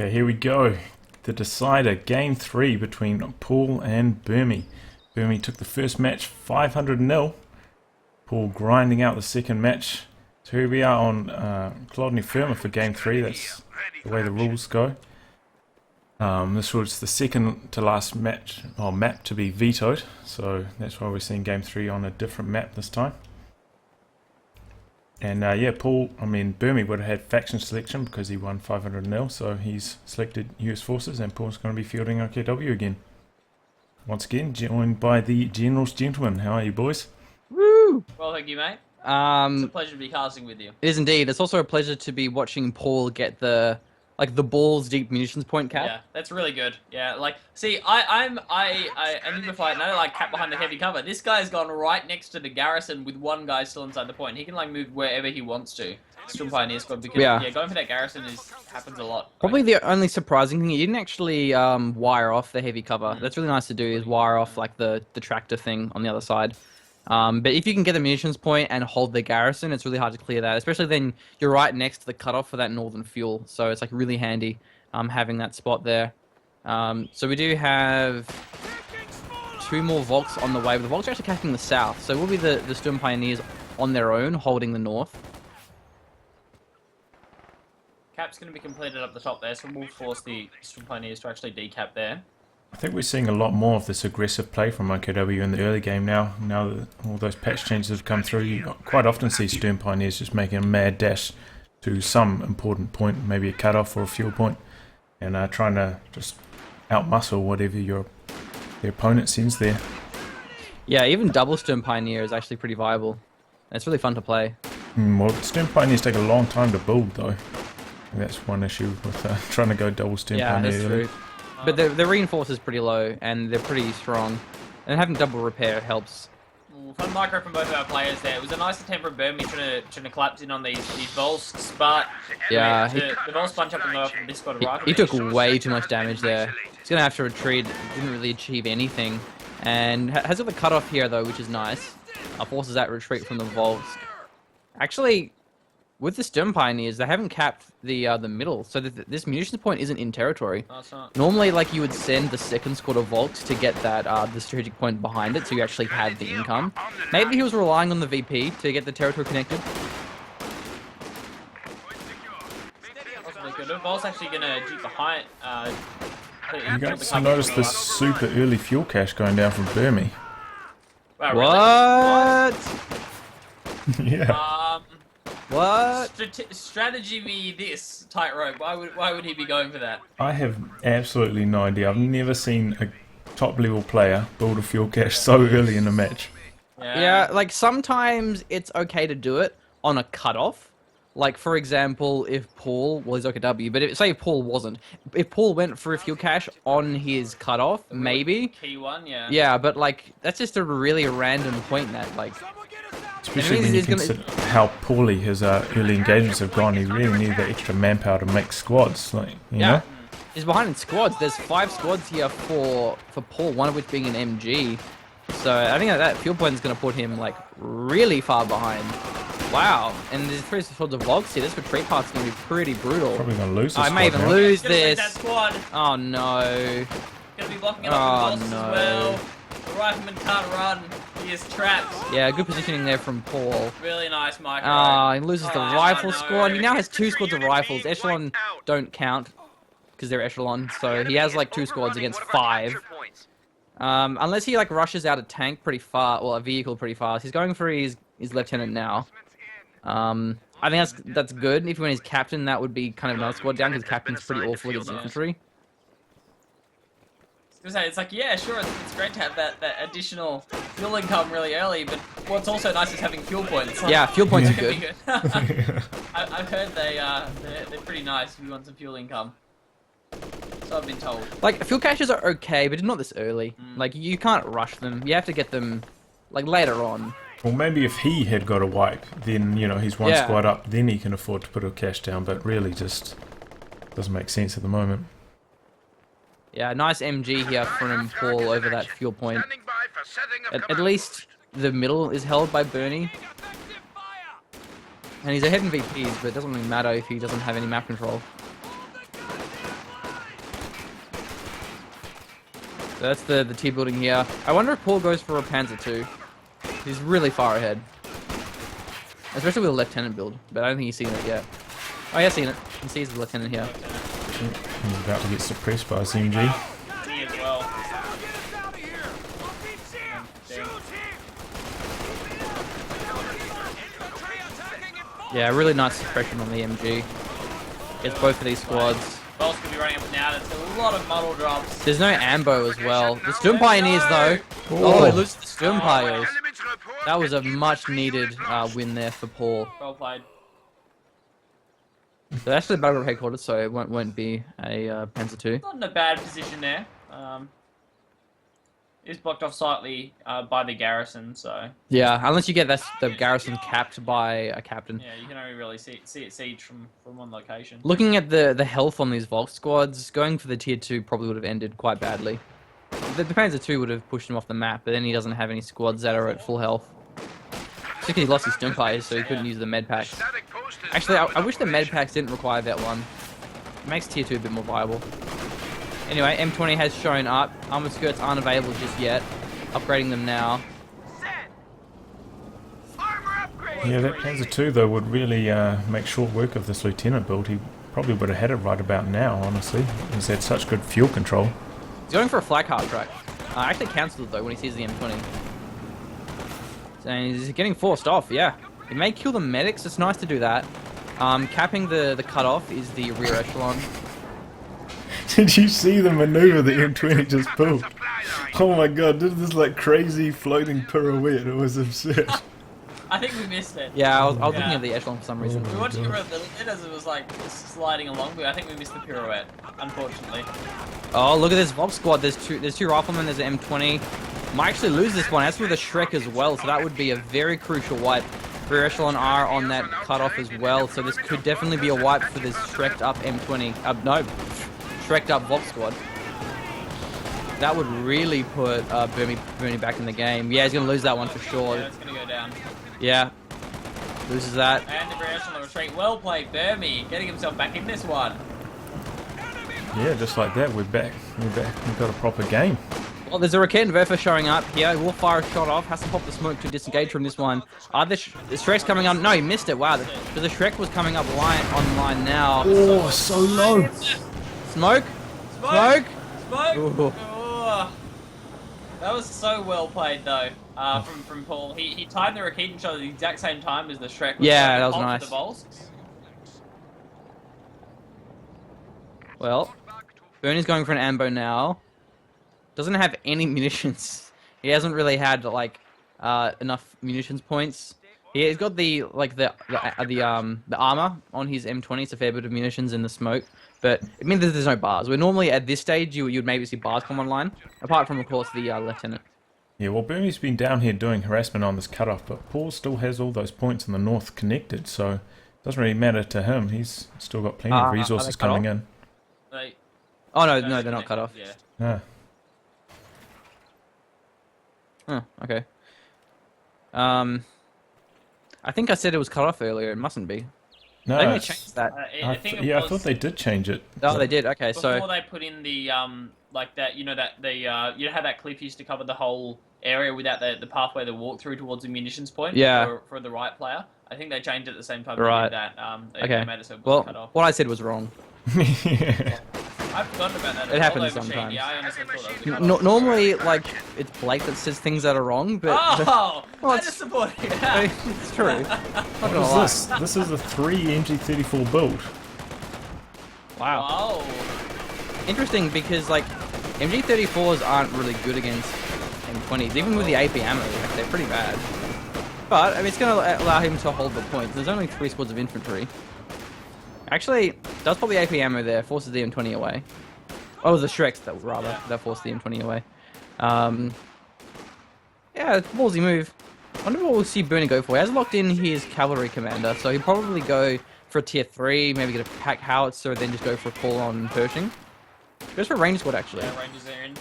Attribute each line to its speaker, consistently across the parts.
Speaker 1: Okay, here we go. The decider, game 3 between PauL and Burmie. Burmie took the first match 500-0. PauL grinding out the second match. So here we are on Kholodny Ferma for game 3. That's the way the rules go. This was the second to last match or map to be vetoed, so that's why we're seeing game 3 on a different map this time. And yeah, Burmie would have had faction selection because he won 500-0, so he's selected US Forces, and PauL's going to be fielding OKW again. Once again, joined by the General's Gentleman. How are you, boys?
Speaker 2: Woo!
Speaker 3: Well, thank you, mate. It's a pleasure to be casting with you.
Speaker 2: It is indeed. It's also a pleasure to be watching PauL get the balls deep munitions point cap.
Speaker 3: Yeah, that's really good. Yeah, like, see, I knew before I know, like, cap behind the heavy cover. This guy's gone right next to the garrison with one guy still inside the point. He can, like, move wherever he wants to. Storm Pioneer squad, because, yeah, going for that garrison happens a lot.
Speaker 2: Probably the only surprising thing, he didn't actually wire off the heavy cover. That's really nice to do, is wire off, like, the tractor thing on the other side. But if you can get the munitions point and hold the garrison, it's really hard to clear that. Especially then you're right next to the cutoff for that northern fuel, so it's like really handy having that spot there. So we do have 2 more Volks on the way, but the Volks are actually capping the south, so it will be the Storm Pioneers on their own holding the north.
Speaker 3: Cap's going to be completed up the top there, so we'll force the Storm Pioneers to actually decap there.
Speaker 1: I think we're seeing a lot more of this aggressive play from OKW in the early game now. Now that all those patch changes have come through, you quite often see Storm Pioneers just making a mad dash to some important point, maybe a cutoff or a fuel point, and trying to just outmuscle whatever their opponent sends there.
Speaker 2: Yeah, even double Storm Pioneer is actually pretty viable. And it's really fun to play.
Speaker 1: Well, Storm Pioneers take a long time to build, though. And that's one issue with trying to go double Storm Pioneer.
Speaker 2: Yeah, that's true. But the reinforce is pretty low, and they're pretty strong. And having double repair helps.
Speaker 3: Fun micro from both of our players there. It was a nice attempt from Burmie trying to collapse in on these Volsks, but
Speaker 2: yeah,
Speaker 3: the Volsks bunch up and go up from this squad of rifle.
Speaker 2: He took way too much damage there. He's going to have to retreat. Didn't really achieve anything. And has got the cutoff here, though, which is nice. Forces that retreat from the Volks. Actually, with the Storm Pioneers, they haven't capped the middle, so this munitions point isn't in territory.
Speaker 3: No, it's not.
Speaker 2: Normally, like, you would send the second squad of Volks to get that the strategic point behind it, so you actually had the income. Maybe he was relying on the VP to get the territory connected.
Speaker 3: Vol's actually going to jeep behind.
Speaker 1: You guys notice this super early fuel cache going down from Burmie.
Speaker 3: Wow,
Speaker 2: What?
Speaker 1: Yeah.
Speaker 2: What?
Speaker 3: Strategy me this tightrope. Why would he be going for that?
Speaker 1: I have absolutely no idea. I've never seen a top level player build a fuel cache so early in a match.
Speaker 2: Yeah, like sometimes it's okay to do it on a cutoff. Like, for example, if PauL was OKW, but say if PauL wasn't. If PauL went for a fuel cache on his cutoff, maybe.
Speaker 3: Key one, yeah.
Speaker 2: Yeah, but like, that's just a really random point that, like...
Speaker 1: Especially when you consider how poorly his early engagements have gone. He really needed that extra manpower to make squads, like, you know?
Speaker 2: He's behind in squads. There's 5 squads here for PauL, one of which being an MG. So I think that fuel point is going to put him, like, really far behind. Wow. And there's 3 squads of Volks here. This retreat path's going to be pretty brutal.
Speaker 1: Probably going to lose this
Speaker 2: I may even
Speaker 1: now.
Speaker 2: lose
Speaker 3: That
Speaker 2: this.
Speaker 3: squad.
Speaker 2: Oh, no.
Speaker 3: Going to be blocking it up with the
Speaker 2: no.
Speaker 3: as well. The rifleman can't run. He is trapped.
Speaker 2: Yeah, good positioning there from PauL.
Speaker 3: Really nice, Mike.
Speaker 2: He loses the rifle squad. He now has 2 squads of rifles. Echelon don't count because they're echelon, so he has like 2 squads against 5. Unless he like rushes out a tank pretty far, well, a vehicle pretty fast. He's going for his lieutenant now. I think that's good. If he went his captain, that would be kind of another squad down because captain's pretty awful against infantry.
Speaker 3: It's like, yeah, sure, it's great to have that additional fuel income really early, but what's also nice is having fuel points.
Speaker 2: Yeah, fuel points are good.
Speaker 3: I've heard they're pretty nice if you want some fuel income. So I've been told.
Speaker 2: Like, fuel caches are okay, but not this early. Like, you can't rush them. You have to get them, like, later on.
Speaker 1: Well, maybe if he had got a wipe, then, you know, he's one squad up, then he can afford to put a cache down, but really just doesn't make sense at the moment.
Speaker 2: Yeah, nice MG here from PauL over that fuel point. At least the middle is held by Burmie. And he's ahead in VPs, but it doesn't really matter if he doesn't have any map control. So that's the T building here. I wonder if Paul goes for a Panzer II. He's really far ahead. Especially with a Lieutenant build, but I don't think he's seen it yet. Oh, he has seen it. He sees the Lieutenant here.
Speaker 1: He's about to get suppressed by SMG.
Speaker 3: Me as well.
Speaker 2: Yeah, really nice suppression on the MG. Gets both of these squads.
Speaker 3: Boss could be running up now. There's a lot of muddle drops.
Speaker 2: There's no ambo as well. The Sturm Pioneers though. Oh, they lose the Sturm Pioneers. That was a much needed win there for Paul.
Speaker 3: Well played.
Speaker 2: So actually the battle group headquarters, so it won't be a Panzer II.
Speaker 3: Not in a bad position there. Is blocked off slightly by the garrison, so
Speaker 2: Yeah, unless you get the garrison capped by a captain.
Speaker 3: yeah, you can only really see it siege from one location.
Speaker 2: Looking at the health on these Volk squads, going for the tier 2 probably would have ended quite badly. The Panzer II would have pushed him off the map, but then he doesn't have any squads that are at full health. Particularly he lost his stim players, so he couldn't use the med packs. Actually, I wish the med packs didn't require that one. It makes tier 2 a bit more viable. Anyway, M20 has shown up. Armored skirts aren't available just yet. Upgrading them now.
Speaker 1: Yeah, that Panzer II though would really make short work of this Lieutenant build. He probably would have had it right about now, honestly. He's had such good fuel control.
Speaker 2: He's going for a flag heart track. I actually cancelled it though when he sees the M20. So he's getting forced off, yeah. He may kill the medics, it's nice to do that. Capping the cutoff is the rear echelon.
Speaker 1: Did you see the maneuver the M20 just pulled? Oh my god, did this like crazy floating pirouette. It was absurd.
Speaker 3: I think we missed it.
Speaker 2: Yeah, I was looking at the echelon for some reason.
Speaker 3: We were watching it as it was like sliding along, but I think we missed the pirouette, unfortunately.
Speaker 2: Oh, look at this Volk squad. There's two riflemen, there's an M20. Might actually lose this one. That's with a Shrek as well, so that would be a very crucial wipe. Rear echelon are on that cutoff as well, so this could definitely be a wipe for this Shrek'd up M20. No, Shrek'd up Volk squad. That would really put Burmie back in the game. Yeah, he's going to lose that one for sure.
Speaker 3: Yeah, it's going to go down.
Speaker 2: Yeah, loses that.
Speaker 3: And the rear echelon retreat. Well played, Burmie, getting himself back in this one.
Speaker 1: Yeah, just like that, we're back. We've got a proper game.
Speaker 2: Well, there's a Raket Verfa showing up here. Will fire a shot off. Has to pop the smoke to disengage from this one. The Shrek's coming on. No, he missed it. Wow. The Shrek was coming up on line now.
Speaker 1: Oh, so low.
Speaker 2: Smoke? Smoke?
Speaker 3: Smoke!
Speaker 2: Ooh.
Speaker 3: Oh. That was so well played, though, from Paul. He timed the Raketin shot at the exact same time as the Shrek.
Speaker 2: Yeah, that was nice.
Speaker 3: The Volks.
Speaker 2: Well, Burnie's going for an ambo now. Doesn't have any munitions. He hasn't really had like enough munitions points. He's got the armor on his M20. It's a fair bit of munitions in the smoke, but it means that there's no bars. Where normally at this stage you'd maybe see bars come online, apart from of course the lieutenant.
Speaker 1: Yeah, well, Burmie's been down here doing harassment on this cutoff, but Paul still has all those points in the north connected, so it doesn't really matter to him. He's still got plenty of resources coming in.
Speaker 2: Oh no, they're not cut off.
Speaker 3: Yeah.
Speaker 1: Ah.
Speaker 2: Oh, okay. I think I said it was cut off earlier. It mustn't be.
Speaker 1: No,
Speaker 2: I think they changed that.
Speaker 1: I thought they did change it.
Speaker 2: Oh, they did. Okay,
Speaker 3: Before
Speaker 2: so
Speaker 3: they put in the like that, you know how that cliff used to cover the whole area without the pathway to walk through towards the munitions point.
Speaker 2: Yeah.
Speaker 3: For the right player. I think they changed it at the same time
Speaker 2: Right.
Speaker 3: they did that.
Speaker 2: Okay.
Speaker 3: They made it so it wasn't cut
Speaker 2: well,
Speaker 3: off.
Speaker 2: what I said was wrong.
Speaker 1: Yeah.
Speaker 3: I've forgotten about that.
Speaker 2: It happens
Speaker 3: Although machine,
Speaker 2: sometimes.
Speaker 3: Yeah, I honestly thought that was a cut off.
Speaker 2: Normally, like it's Blake that says things that are wrong, but
Speaker 3: Oh!
Speaker 2: Well,
Speaker 3: I
Speaker 2: it's-
Speaker 3: just supported it.
Speaker 2: it's true. Not
Speaker 1: What
Speaker 2: gonna
Speaker 1: is
Speaker 2: lie.
Speaker 1: this? This is a 3 MG34 build.
Speaker 2: Wow.
Speaker 3: Wow.
Speaker 2: Interesting because like MG34s aren't really good against M20s, even with the AP ammo. Like, they're pretty bad. But I mean, it's going to allow him to hold the points. There's only 3 squads of infantry. Actually, does pop the AP ammo there, forces the M20 away. Oh, the Shreks that forced the M20 away. Yeah, it's a ballsy move. I wonder what we'll see Burnie go for. He has locked in his cavalry commander, so he'll probably go for a tier 3, maybe get a pack howitzer, then just go for a full-on Pershing. Goes for a range squad, actually.
Speaker 3: Yeah, Rangers are in.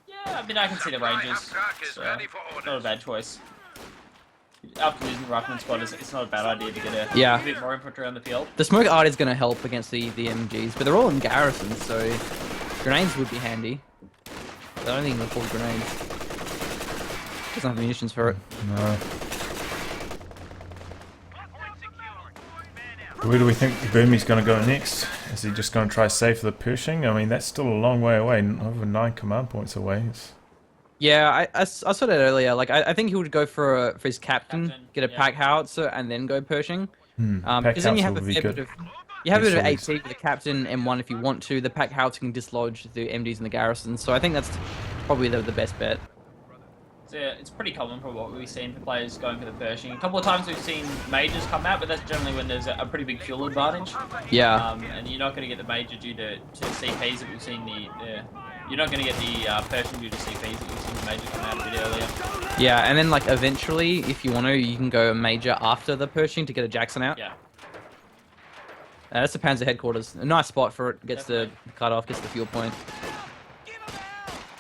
Speaker 3: Yeah, I mean, I can see the Rangers. So, not a bad choice. After losing the Rifleman squad, it's not a bad idea to get a bit more infantry on the field.
Speaker 2: The smoke art is going to help against the MGs, but they're all in garrisons, so Grenades would be handy. But I don't think he can afford grenades. Doesn't have munitions for it.
Speaker 1: No. Where do we think Burmie's going to go next? Is he just going to try save the Pershing? I mean, that's still a long way away, over 9 command points away.
Speaker 2: Yeah, I saw that earlier. Like, I think he would go for his captain, get a pack howitzer, and then go Pershing. Because then you have a fair bit of... You have a bit of AP with the captain, M1 if you want to. The pack howitzer can dislodge the MDs in the garrison. So I think that's probably the best bet.
Speaker 3: So yeah, it's pretty common for what we've seen for players going for the Pershing. A couple of times we've seen majors come out, but that's generally when there's a pretty big fuel advantage.
Speaker 2: Yeah.
Speaker 3: And you're not going to get the major due to CPs that we've seen you're not going to get the Pershing due to CPs that we've seen the major come out a bit earlier.
Speaker 2: Yeah, and then like eventually, if you want to, you can go major after the Pershing to get a Jackson out.
Speaker 3: Yeah.
Speaker 2: That's the Panzer headquarters. A nice spot for it. Gets the cut off, gets the fuel point.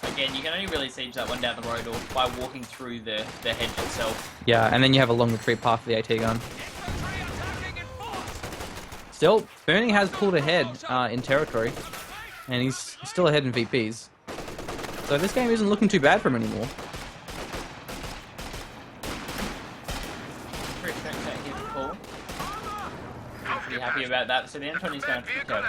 Speaker 3: Again, you can only really siege that one down the road or by walking through the hedge itself.
Speaker 2: Yeah, and then you have a long retreat path for the AT gun. Still, Burmie has pulled ahead in territory, and he's still ahead in VPs. So this game isn't looking too bad for him anymore.
Speaker 3: Pretty happy about that. So the M20's going to go.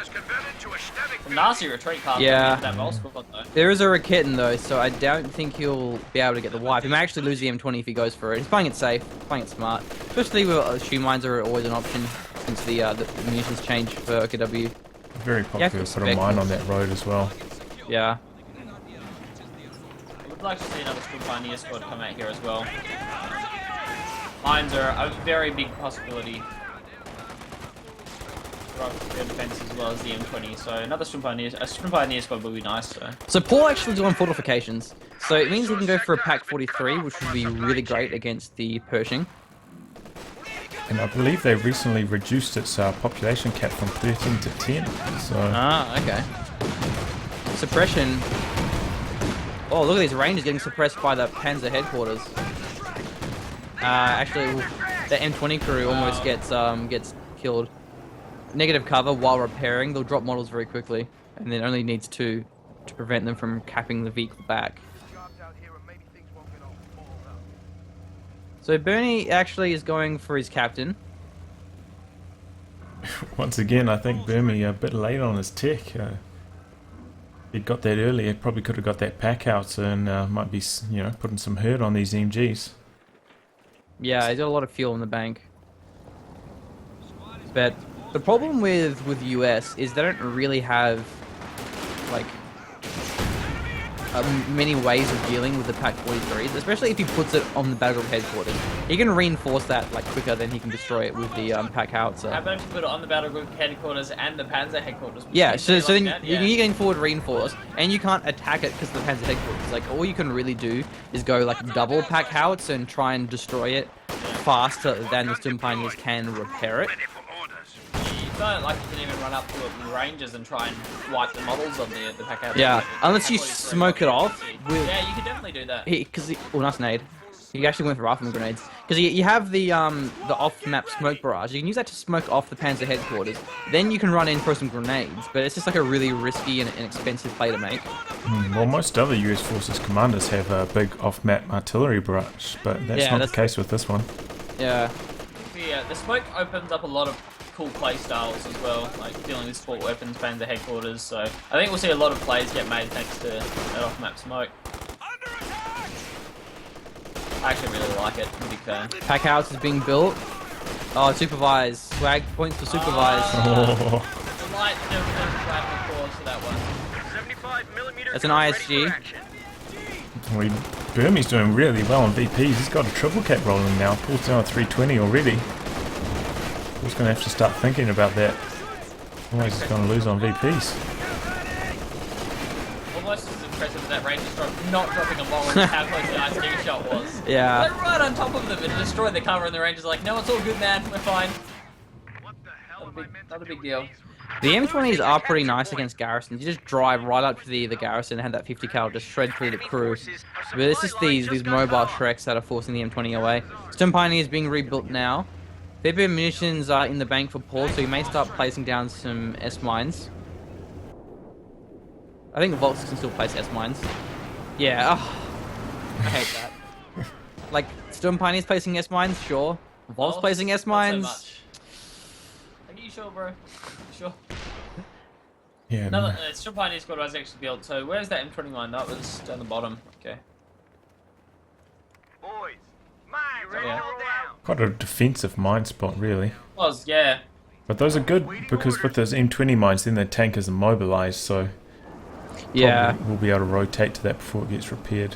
Speaker 3: A nasty retreat path.
Speaker 2: Yeah.
Speaker 3: That Vol squad, though.
Speaker 2: There is a Raketin though, so I don't think he'll be able to get the wipe. He may actually lose the M20 if he goes for it. He's playing it safe, playing it smart. Especially with shoe mines are always an option since the munitions change for OKW.
Speaker 1: Very popular to put a mine on that road as well.
Speaker 2: Yeah.
Speaker 3: I would like to see another Scrum Pioneer squad come out here as well. Mines are a very big possibility. Their defense as well as the M20, so another Scrum Pioneer squad would be nice.
Speaker 2: So PauL actually doing fortifications, so it means he can go for a Pack 43, which would be really great against the Pershing.
Speaker 1: And I believe they recently reduced its population cap from 13 to 10. So
Speaker 2: okay. Suppression. Oh, look at these Rangers getting suppressed by the Panzer headquarters. Actually, the M20 crew almost gets killed. Negative cover while repairing. They'll drop models very quickly, and then only needs two to prevent them from capping the vehicle back. So Burmie actually is going for his captain.
Speaker 1: once again, I think Burmie a bit late on his tech. He got that earlier. Probably could have got that pack out and might be, putting some hurt on these MGs.
Speaker 2: Yeah, he's got a lot of fuel in the bank. But the problem with US is they don't really have like many ways of dealing with the Pack 43s, especially if he puts it on the battlegroup headquarters. He can reinforce that like quicker than he can destroy it with the Pack howitzer.
Speaker 3: How about if you put it on the battlegroup headquarters and the Panzer headquarters?
Speaker 2: Yeah, so then you're getting forward reinforced, and you can't attack it because of the Panzer headquarters. Like all you can really do is go like double Pack howitzer and try and destroy it faster than the Scrum Pioneers can repair it.
Speaker 3: Like you can even run up to it with Rangers and try and wipe the models on the pack out.
Speaker 2: Yeah, unless you smoke it off.
Speaker 3: Yeah, you can definitely do that.
Speaker 2: Nice nade. He actually went for rifleman grenades. Because you have the off-map smoke barrage. You can use that to smoke off the Panzer headquarters. Then you can run in for some grenades, but it's just like a really risky and expensive play to make.
Speaker 1: Well, most other US Forces commanders have a big off-map artillery barrage, but that's not the case with this one.
Speaker 2: Yeah.
Speaker 3: Yeah, the smoke opens up a lot of cool play styles as well, like dealing with sport weapons, Panzer headquarters, so I think we'll see a lot of plays get made thanks to that off-map smoke. I actually really like it, I'm a big fan. Pack house is being built. Oh, supervise. Swag points for supervise.
Speaker 1: Oh.
Speaker 3: The light swag applause for that one.
Speaker 2: That's an ISG.
Speaker 1: Burmie's doing really well on VPs. He's got a triple cap rolling now. PauL's down at 320 already. He's going to have to start thinking about that. Otherwise he's going to lose on VPs.
Speaker 3: Almost as impressive as that Rangers drop, not dropping a bomb and how close the ISD shot was.
Speaker 2: Yeah.
Speaker 3: Like right on top of them and destroyed the cover, and the Rangers are like, no, it's all good, man, we're fine. Not a big deal.
Speaker 2: The M20s are pretty nice against garrisons. You just drive right up to the garrison and have that 50 cal just shred through the crew. But it's just these mobile Shreks that are forcing the M20 away. Scrum Pioneer is being rebuilt now. Fair bit of munitions are in the bank for PauL, so he may start placing down some S-mines. I think Volks can still place S-mines. Yeah, I hate that. Like, Storm Pioneers placing S-mines, sure. Volks placing
Speaker 3: Not
Speaker 2: S-mines.
Speaker 3: so much. Are you sure, bro? Sure.
Speaker 1: Yeah.
Speaker 3: No, Storm Pioneer squad was actually built. So where's that M20 mine? That was down the bottom. Okay.
Speaker 4: Boys, mine ready
Speaker 3: Yeah.
Speaker 4: to roll down.
Speaker 1: Quite a defensive mine spot, really.
Speaker 3: Was, yeah.
Speaker 1: But those are good because with those M20 mines, then the tank is immobilized, so
Speaker 2: Yeah,
Speaker 1: probably we'll be able to rotate to that before it gets repaired.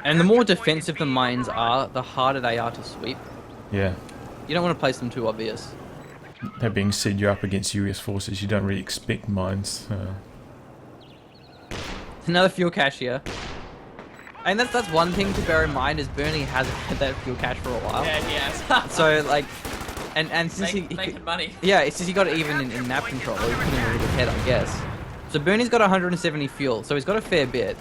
Speaker 2: and the more defensive the mines are, the harder they are to sweep.
Speaker 1: Yeah.
Speaker 2: You don't want to place them too obvious.
Speaker 1: That being said, you're up against US forces, you don't really expect mines.
Speaker 2: Another fuel cache here. And that's one thing to bear in mind is Burmie has had that fuel cache for a while.
Speaker 3: Yeah, yes.
Speaker 2: So like, and since
Speaker 3: Making money.
Speaker 2: yeah, it's since he got it even in map control, he put him a little ahead, I guess. So Burmie's got 170 fuel, so he's got a fair bit.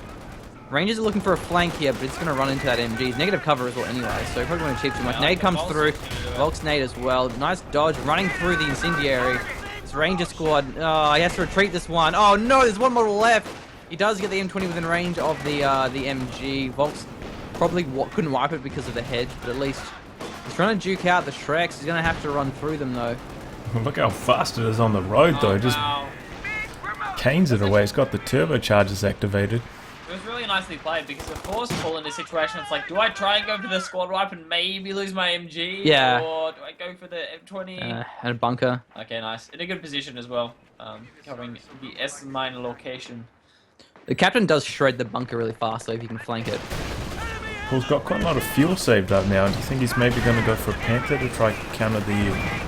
Speaker 2: Rangers are looking for a flank here, but it's going to run into that MG. He's negative cover as well anyway, so probably won't cheap too much.
Speaker 3: Yeah,
Speaker 2: Nade comes
Speaker 3: Volks
Speaker 2: through.
Speaker 3: can do it.
Speaker 2: Volks nade as well. Nice dodge, running through the incendiary. This Ranger squad, oh, he has to retreat this one. Oh no, there's one model left. He does get the M20 within range of the MG. Volks probably couldn't wipe it because of the hedge, but at least he's trying to duke out the Shreks. He's going to have to run through them though.
Speaker 1: Look how fast it is on the road, though. Just
Speaker 3: Wow.
Speaker 1: canes it away. It's got the turbochargers activated.
Speaker 3: It was really nicely played because of course Paul in this situation it's like, do I try and go for the squad wipe and maybe lose my MG?
Speaker 2: Yeah.
Speaker 3: Or do I go for the M20?
Speaker 2: And a bunker.
Speaker 3: Okay, nice. In a good position as well. Covering the S mine location.
Speaker 2: The captain does shred the bunker really fast, so if you can flank it.
Speaker 1: Paul's got quite a lot of fuel saved up now. Do you think he's maybe going to go for a Panther to try counter the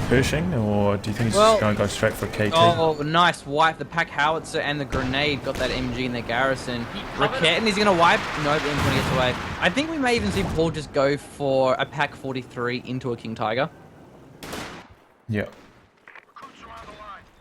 Speaker 1: Pershing? Or do you think he's just going to go straight for a KT?
Speaker 2: Oh, nice wipe. The pack howitzer and the grenade got that MG in their garrison.
Speaker 3: covered
Speaker 2: Raket, and he's going to wipe. No, the M20 gets away. I think we may even see Paul just go for a pack 43 into a King Tiger.
Speaker 1: Yeah.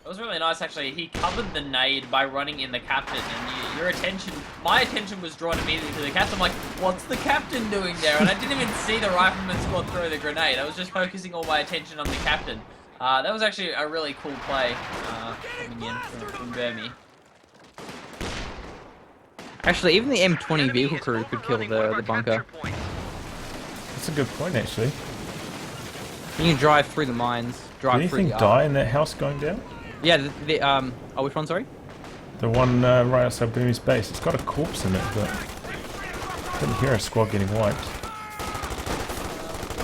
Speaker 3: It was really nice actually. He covered the nade by running in the captain, and your attention, my attention was drawn immediately to the captain. I'm like, what's the captain doing there? And I didn't even see the rifleman squad throw the grenade. I was just focusing all my attention on the captain. That was actually a really cool play coming in from Burmie.
Speaker 2: Actually, even the M20 vehicle crew could kill the bunker.
Speaker 1: That's a good point, actually.
Speaker 2: You can drive through the mines.
Speaker 1: Did
Speaker 2: Drive through
Speaker 1: anything
Speaker 2: the
Speaker 1: die in that house going down?
Speaker 2: Yeah, oh, which one, sorry?
Speaker 1: The one right outside Burmie's base. It's got a corpse in it, but I didn't hear a squad getting wiped.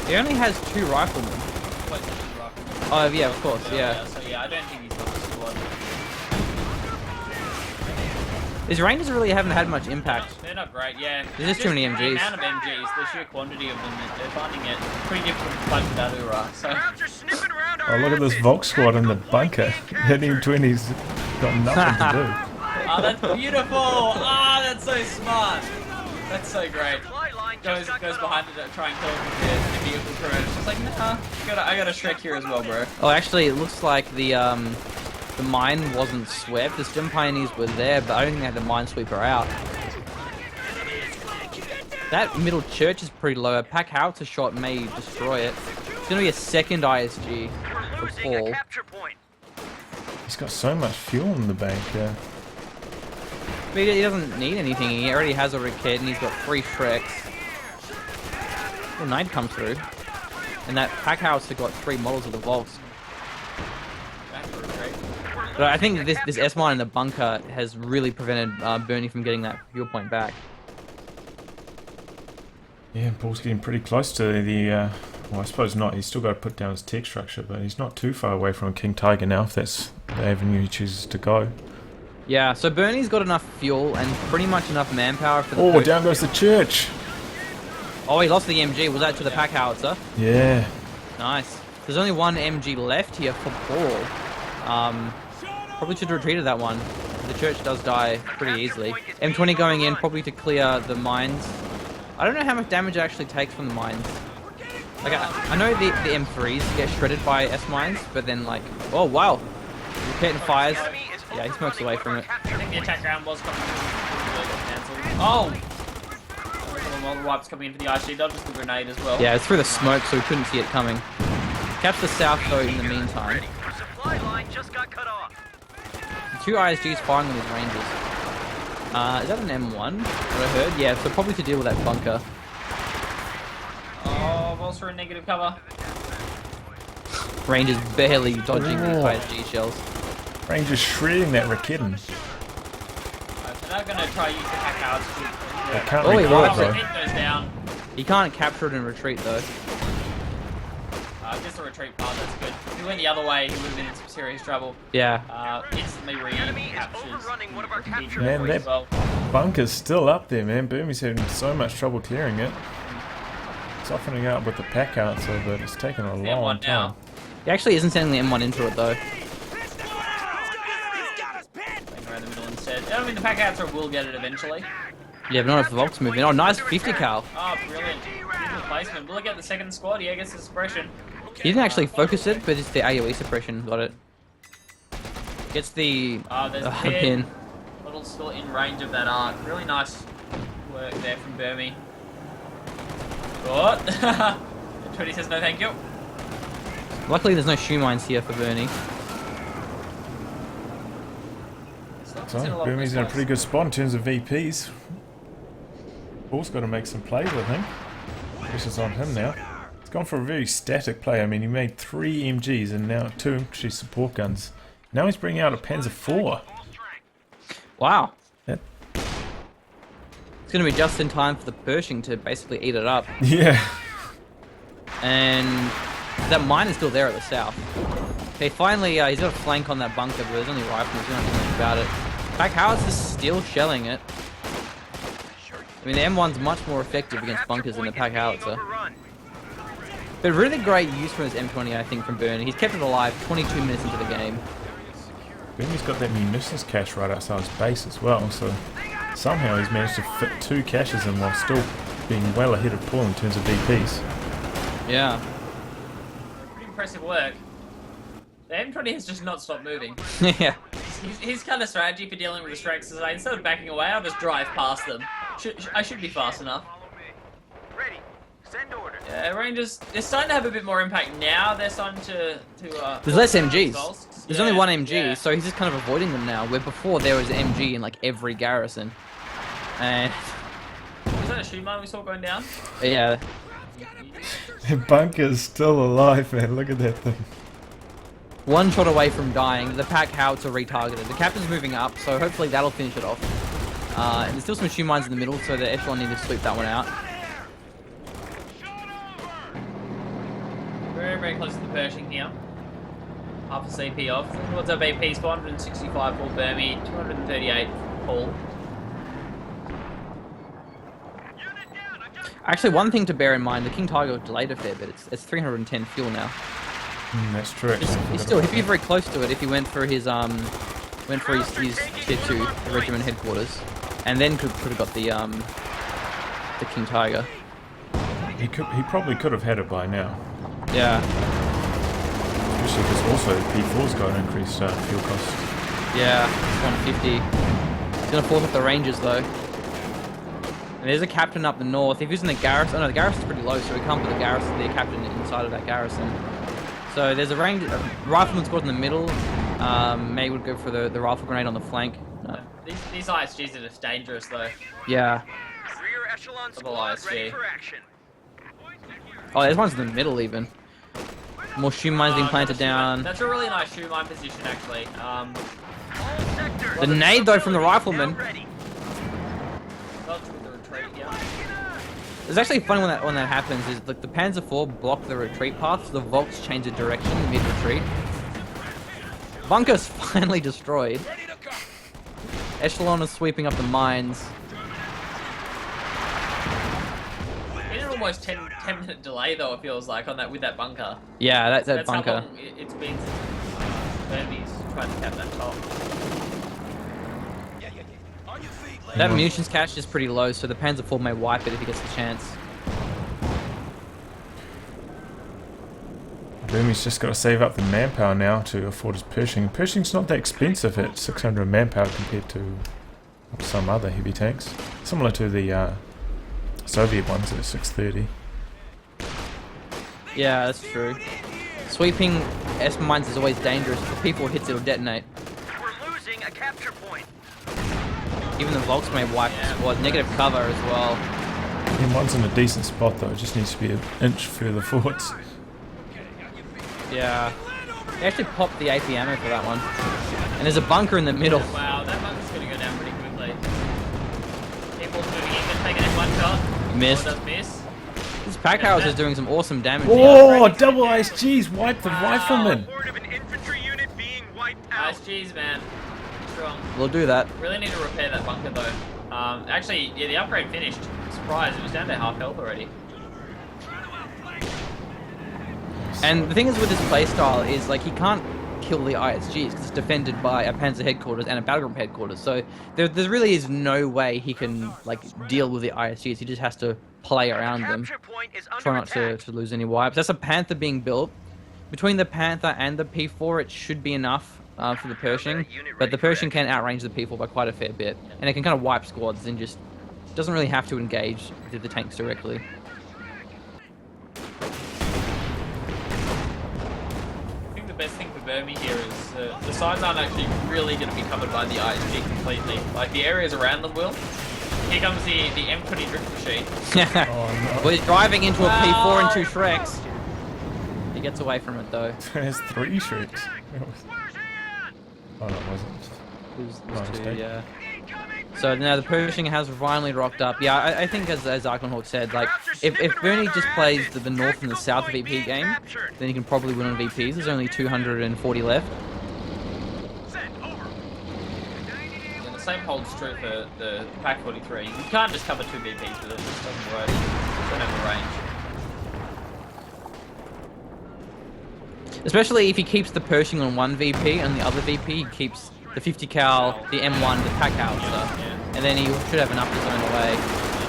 Speaker 2: He only has 2 riflemen. Oh, yeah, of course, yeah.
Speaker 3: So yeah, I don't think he's got the squad.
Speaker 2: These Rangers really haven't had much impact.
Speaker 3: They're not great, yeah.
Speaker 2: There's just too many
Speaker 3: The
Speaker 2: MGs.
Speaker 3: amount of MGs, the sheer quantity of them, they're finding it pretty difficult to fight with that Ura. So.
Speaker 4: Crowds are sniffing around our
Speaker 1: Oh, look at this
Speaker 4: asses.
Speaker 1: Volk squad in the
Speaker 4: Looks like
Speaker 1: bunker.
Speaker 4: we can't
Speaker 1: That
Speaker 4: capture it.
Speaker 1: M20's got nothing to do.
Speaker 3: Oh, that's beautiful! Ah, that's so smart! That's so great.
Speaker 4: Supply line
Speaker 3: Goes
Speaker 4: just got cut
Speaker 3: behind
Speaker 4: off.
Speaker 3: it to try and kill him with the vehicle crew. It's just like, nah, I got a Shrek here as well, bro.
Speaker 2: Oh, actually, it looks like the mine wasn't swept. The Stim Pioneers were there, but I don't think they had the minesweeper out. That middle church is pretty low. A pack howitzer shot may destroy it. It's going to be a second ISG
Speaker 4: We're
Speaker 2: for
Speaker 4: losing a
Speaker 2: Paul.
Speaker 4: capture point.
Speaker 1: He's got so much fuel in the bank, yeah.
Speaker 2: But he doesn't need anything. He already has a Raket and he's got 3 Shreks. The Knight comes through. And that pack howitzer got 3 models of the Volks. But I think this S-mine in the bunker has really prevented Burmie from getting that fuel point back.
Speaker 1: Yeah, Paul's getting pretty close to the, well, I suppose not. He's still got to put down his tech structure, but he's not too far away from a King Tiger now, if that's the avenue he chooses to go.
Speaker 2: Yeah, so Burmie's got enough fuel and pretty much enough manpower for the
Speaker 1: Oh,
Speaker 2: boat.
Speaker 1: down goes the church!
Speaker 2: Oh, he lost the MG. Was that to the pack howitzer?
Speaker 1: Yeah.
Speaker 2: Nice. There's only 1 MG left here for Paul. Probably should have retreated that one. The church does die pretty easily. M20 going in, probably to clear the mines. I don't know how much damage it actually takes from the mines. Like, I know the M3s get shredded by S-mines, but then like, oh wow. Rocket fires. Yeah, he smokes away from it.
Speaker 3: I think the attack round was coming through. Oh! All the wipes coming in for the IC, dodges the grenade as well.
Speaker 2: Yeah, it's through the smoke, so we couldn't see it coming. Catch the south though in the meantime.
Speaker 4: Our supply line just got cut off.
Speaker 2: The 2 ISGs firing on these Rangers. Is that an M1? What I heard? Yeah, so probably to deal with that bunker.
Speaker 3: Oh, Vol's for a negative cover.
Speaker 2: Ranger's barely dodging the PauL.A.D shells.
Speaker 1: Ranger's shredding that Raketen.
Speaker 3: They're not gonna try use the hack house.
Speaker 1: They can't
Speaker 2: Oh, he
Speaker 1: record
Speaker 2: wipes
Speaker 1: though.
Speaker 2: it.
Speaker 3: It goes down.
Speaker 2: He can't capture it and retreat though.
Speaker 3: Just a retreat path, that's good. If he went the other way, he would have been in some serious trouble.
Speaker 2: Yeah.
Speaker 3: Instantly recaptures.
Speaker 4: overrunning one of our capture
Speaker 1: Man,
Speaker 3: points
Speaker 1: that
Speaker 3: as well.
Speaker 1: bunker's still up there, man. Burmie's having so much trouble clearing it. Softening out with the pack out, so but it's taken a
Speaker 3: The
Speaker 1: long
Speaker 3: M1 now.
Speaker 1: time.
Speaker 2: He actually isn't sending the M1 into it though.
Speaker 3: Going around the middle instead. I mean, the pack outs will get it eventually.
Speaker 2: Yeah, but not if the Volk's moving. Oh, nice 50 cal.
Speaker 3: Oh, brilliant. Good replacement. Will it get the second squad? Yeah, gets the suppression.
Speaker 2: He didn't actually focus it, but it's the AoE suppression. Got it. Gets the
Speaker 3: There's a
Speaker 2: pin.
Speaker 3: Little still in range of that arc. Really nice work there from Burmie. What? 20 says no thank you.
Speaker 2: Luckily, there's no shoe mines here for Burmie.
Speaker 1: So Burmie's in a pretty good spot in terms of VPs. PauL's got to make some plays, I think. Pressure's on him now. He's gone for a very static play. I mean, he made 3 MGs and now 2 infantry support guns. Now he's bringing out a Panzer IV.
Speaker 2: Wow.
Speaker 1: That-
Speaker 2: It's going to be just in time for the Pershing to basically eat it up.
Speaker 1: Yeah.
Speaker 2: And that mine is still there at the south. Okay, finally, he's got a flank on that bunker, but there's only rifles. We don't have to do much about it. Pack Howitz is still shelling it. I mean, the M1's much more effective against bunkers than the Pack Howitzer. But really great use from his M20, I think, from Burmie. He's kept it alive 22 minutes into the game.
Speaker 1: Burmie's got that munitions cache right outside his base as well, so somehow he's managed to fit 2 caches in while still being well ahead of PauL in terms of VPs.
Speaker 2: Yeah.
Speaker 3: Pretty impressive work. The M20 has just not stopped moving.
Speaker 2: Yeah.
Speaker 3: His kind of strategy for dealing with the strikes is like, instead of backing away, I'll just drive past them. I should be fast enough.
Speaker 4: Ready. Send order.
Speaker 3: Yeah, Rangers, they're starting to have a bit more impact now. They're starting to
Speaker 2: There's less MGs.
Speaker 3: Goals.
Speaker 2: There's
Speaker 3: Yeah,
Speaker 2: only one MG,
Speaker 3: yeah.
Speaker 2: so he's just kind of avoiding them now, where before there was MG in like every garrison. And
Speaker 3: Was that a shoe mine we saw going down?
Speaker 2: yeah,
Speaker 1: The bunker's still alive, man. Look at that thing.
Speaker 2: one shot away from dying. The Pack Howitzer retargeted. The captain's moving up, so hopefully that'll finish it off. And there's still some shoe mines in the middle, so the Echelon need to sweep that one out.
Speaker 3: Very, very close to the Pershing here. Half a CP off. What's our BP? 465 for Burmie, 238 for PauL.
Speaker 2: Actually, one thing to bear in mind, the King Tiger delayed a fair bit. It's 310 fuel now.
Speaker 1: That's true.
Speaker 2: He's still, he'd be very close to it if he went for his his tier 2, the regiment headquarters, and then could have got the King Tiger.
Speaker 1: He probably could have had it by now.
Speaker 2: Yeah.
Speaker 1: Especially because also P4's got an increased fuel cost.
Speaker 2: Yeah, 150. He's gonna force up the Rangers though. And there's a captain up the north. If he's in the garrison, oh no, the garrison's pretty low, so we can't put the captain inside of that garrison. So there's a rifleman squad in the middle. May would go for the rifle grenade on the flank. No.
Speaker 3: These ISGs are just dangerous though.
Speaker 2: Yeah.
Speaker 4: Rear echelon
Speaker 3: Double
Speaker 4: squad
Speaker 3: ISG.
Speaker 4: ready for action.
Speaker 2: Oh, there's one's in the middle even. More shoe mines being planted down.
Speaker 3: That's a really nice shoe mine position actually.
Speaker 4: All sectors.
Speaker 2: The nade though from the rifleman.
Speaker 4: Now ready.
Speaker 3: Dodge with the retreat, yeah.
Speaker 2: It's actually funny when that happens. Is like the Panzer IV block the retreat path, so the Volks change the direction mid-retreat. Bunker's finally destroyed. Echelon is sweeping up the mines.
Speaker 3: Been an almost 10 minute delay though. It feels like on that with that bunker.
Speaker 2: Yeah, that
Speaker 3: That's how
Speaker 2: bunker.
Speaker 3: long it's been since Burmie's tried to cap that top.
Speaker 2: That munitions cache is pretty low, so the Panzer IV may wipe it if he gets the chance.
Speaker 1: Burmie's just got to save up the manpower now to afford his Pershing. Pershing's not that expensive at 600 manpower compared to some other heavy tanks. Similar to the Soviet ones at 630.
Speaker 2: Yeah, that's true. Sweeping S mines is always dangerous. If the P4 hits, it'll detonate.
Speaker 4: We're losing a capture point.
Speaker 2: Even the Volks may wipe the squad. Negative cover as well.
Speaker 1: M1's in a decent spot though, it just needs to be an inch further forwards.
Speaker 2: Yeah. They actually popped the AP ammo for that one. And there's a bunker in the middle.
Speaker 3: Wow, that bunker's going to go down pretty quickly. People's moving in, going to take an M1 shot.
Speaker 2: Missed.
Speaker 3: Does miss.
Speaker 2: This pack house is doing some awesome damage
Speaker 1: Oh, double ISGs wipe the rifleman.
Speaker 4: Report of an infantry unit being wiped out.
Speaker 3: Nice G's, man. Strong.
Speaker 2: here. We'll do that.
Speaker 3: Really need to repair that bunker though. Actually, yeah, the upgrade finished. Surprise, it was down to half health already.
Speaker 2: And the thing is with this playstyle is like he can't kill the ISGs because it's defended by a Panzer headquarters and a battle group headquarters. So there really is no way he can like deal with the ISGs. He just has to play around them.
Speaker 4: Capture point is under
Speaker 2: Try not
Speaker 4: attack.
Speaker 2: to lose any wipes. That's a Panther being built. Between the Panther and the P4, it should be enough for the Pershing. But the Pershing can outrange the P4 by quite a fair bit. And it can kind of wipe squads and just doesn't really have to engage with the tanks directly.
Speaker 3: I think the best thing for Burmie here is the sides aren't actually really going to be covered by the ISG completely. Like the areas around them will. Here comes the M20 drift machine.
Speaker 1: Oh
Speaker 2: Well, he's driving into a P4 and 2 Shreks. He gets away from it though.
Speaker 1: no. There's 3 Shreks. Oh no, it wasn't.
Speaker 2: It was
Speaker 1: My
Speaker 2: 2,
Speaker 1: mistake.
Speaker 2: yeah. So now the Pershing has finally rocked up. Yeah, I think as Archenhawk said, like if Burmie just plays the north and the south VP game, then he can probably win on VPs. There's only 240 left.
Speaker 3: And the same holds true for the Pack 43. You can't just cover 2 VPs with it. It just doesn't work. You don't have the range.
Speaker 2: Especially if he keeps the Pershing on one VP and the other VP he keeps the 50 cal, the M1, the pack house, and then he should have enough to zone away.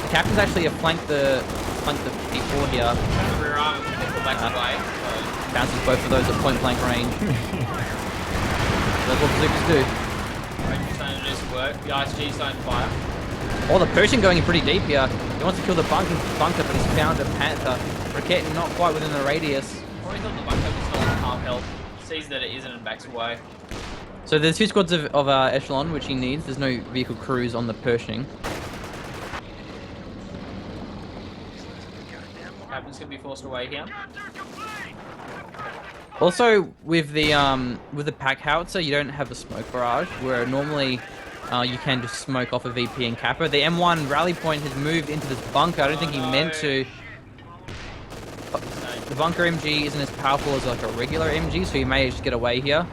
Speaker 2: The captain's actually flank the P4 here.
Speaker 3: The rear arm can pull back away. So
Speaker 2: Bounces both of those at point blank range. That's what bazookas do.
Speaker 3: range is starting to do some work. The ISG's starting to fire.
Speaker 2: Oh, the Pershing going in pretty deep here. He wants to kill the bunker, but he's found a Panther. Raket not quite within the radius.
Speaker 3: Or he thought the bunker was still on half health. Sees that it isn't and backs away.
Speaker 2: So there's 2 squads of Echelon, which he needs. There's no vehicle crews on the Pershing.
Speaker 3: Captain's going to be forced away here.
Speaker 2: Also, with the pack howitzer, you don't have a smoke barrage, where normally you can just smoke off a VP and Kappa. The M1 rally point has moved into this bunker. I don't think he meant to. The bunker MG isn't as powerful as like a regular MG, so he may just get away here.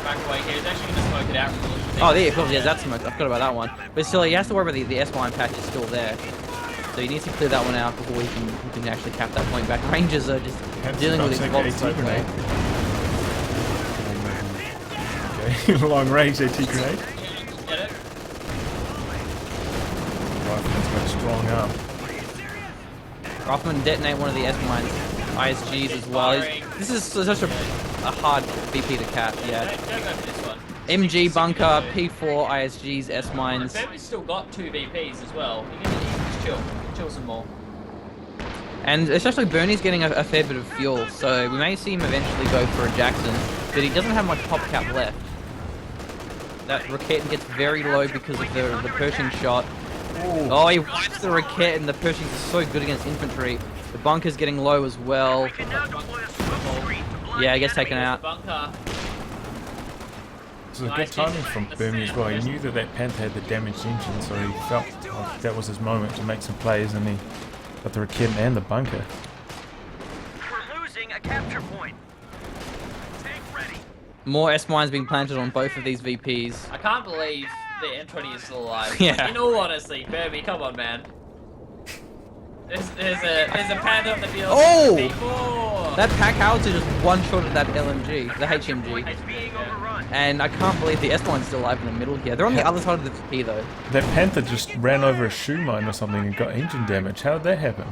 Speaker 3: Back away here. He's actually going to smoke it out.
Speaker 2: Oh, there, of course, yeah, that's smoke. I forgot about that one. But still, he has to worry about the S-line patch is still there. So he needs to clear that one out before he can actually cap that point back. Rangers are just dealing with his faults so quick.
Speaker 1: Okay, long range AT grenade.
Speaker 3: Get it?
Speaker 1: Rifleman's got a strong arm.
Speaker 2: Rothman detonate one of the S-mines, ISGs as well. This is such a hard VP to cap, yeah.
Speaker 3: Don't go for this one.
Speaker 2: MG bunker, P4, ISGs, S-mines.
Speaker 3: Burmie's still got 2 VPs as well. You can just chill. Chill some more.
Speaker 2: And especially Bernie's getting a fair bit of fuel, so we may see him eventually go for a Jackson, but he doesn't have much pop cap left. That Raket gets very low because of the Pershing shot. Ooh. Oh, he wipes the Raket, and the Pershings are so good against infantry. The bunker's getting low as well. Yeah, he gets taken out.
Speaker 3: Bunker.
Speaker 1: This was a good timing from Burmie as well. He knew that that Panther had the damaged engine, so he felt like that was his moment to make some plays, and he got the Raket and the bunker.
Speaker 4: We're losing a capture point. Tank ready.
Speaker 2: More S-mines being planted on both of these VPs.
Speaker 3: I can't believe the M20 is still alive.
Speaker 2: Yeah.
Speaker 3: In all honesty, Burmie, come on, man. There's a Panther on the field.
Speaker 2: Oh!
Speaker 3: P4.
Speaker 2: That pack howitzer just one-shotted that LMG, the HMG.
Speaker 4: It's being overrun.
Speaker 2: And I can't believe the S-mine's still alive in the middle here. They're on the other side of the VP though.
Speaker 1: That Panther just ran over a shoe mine or something and got engine damage. How did that happen?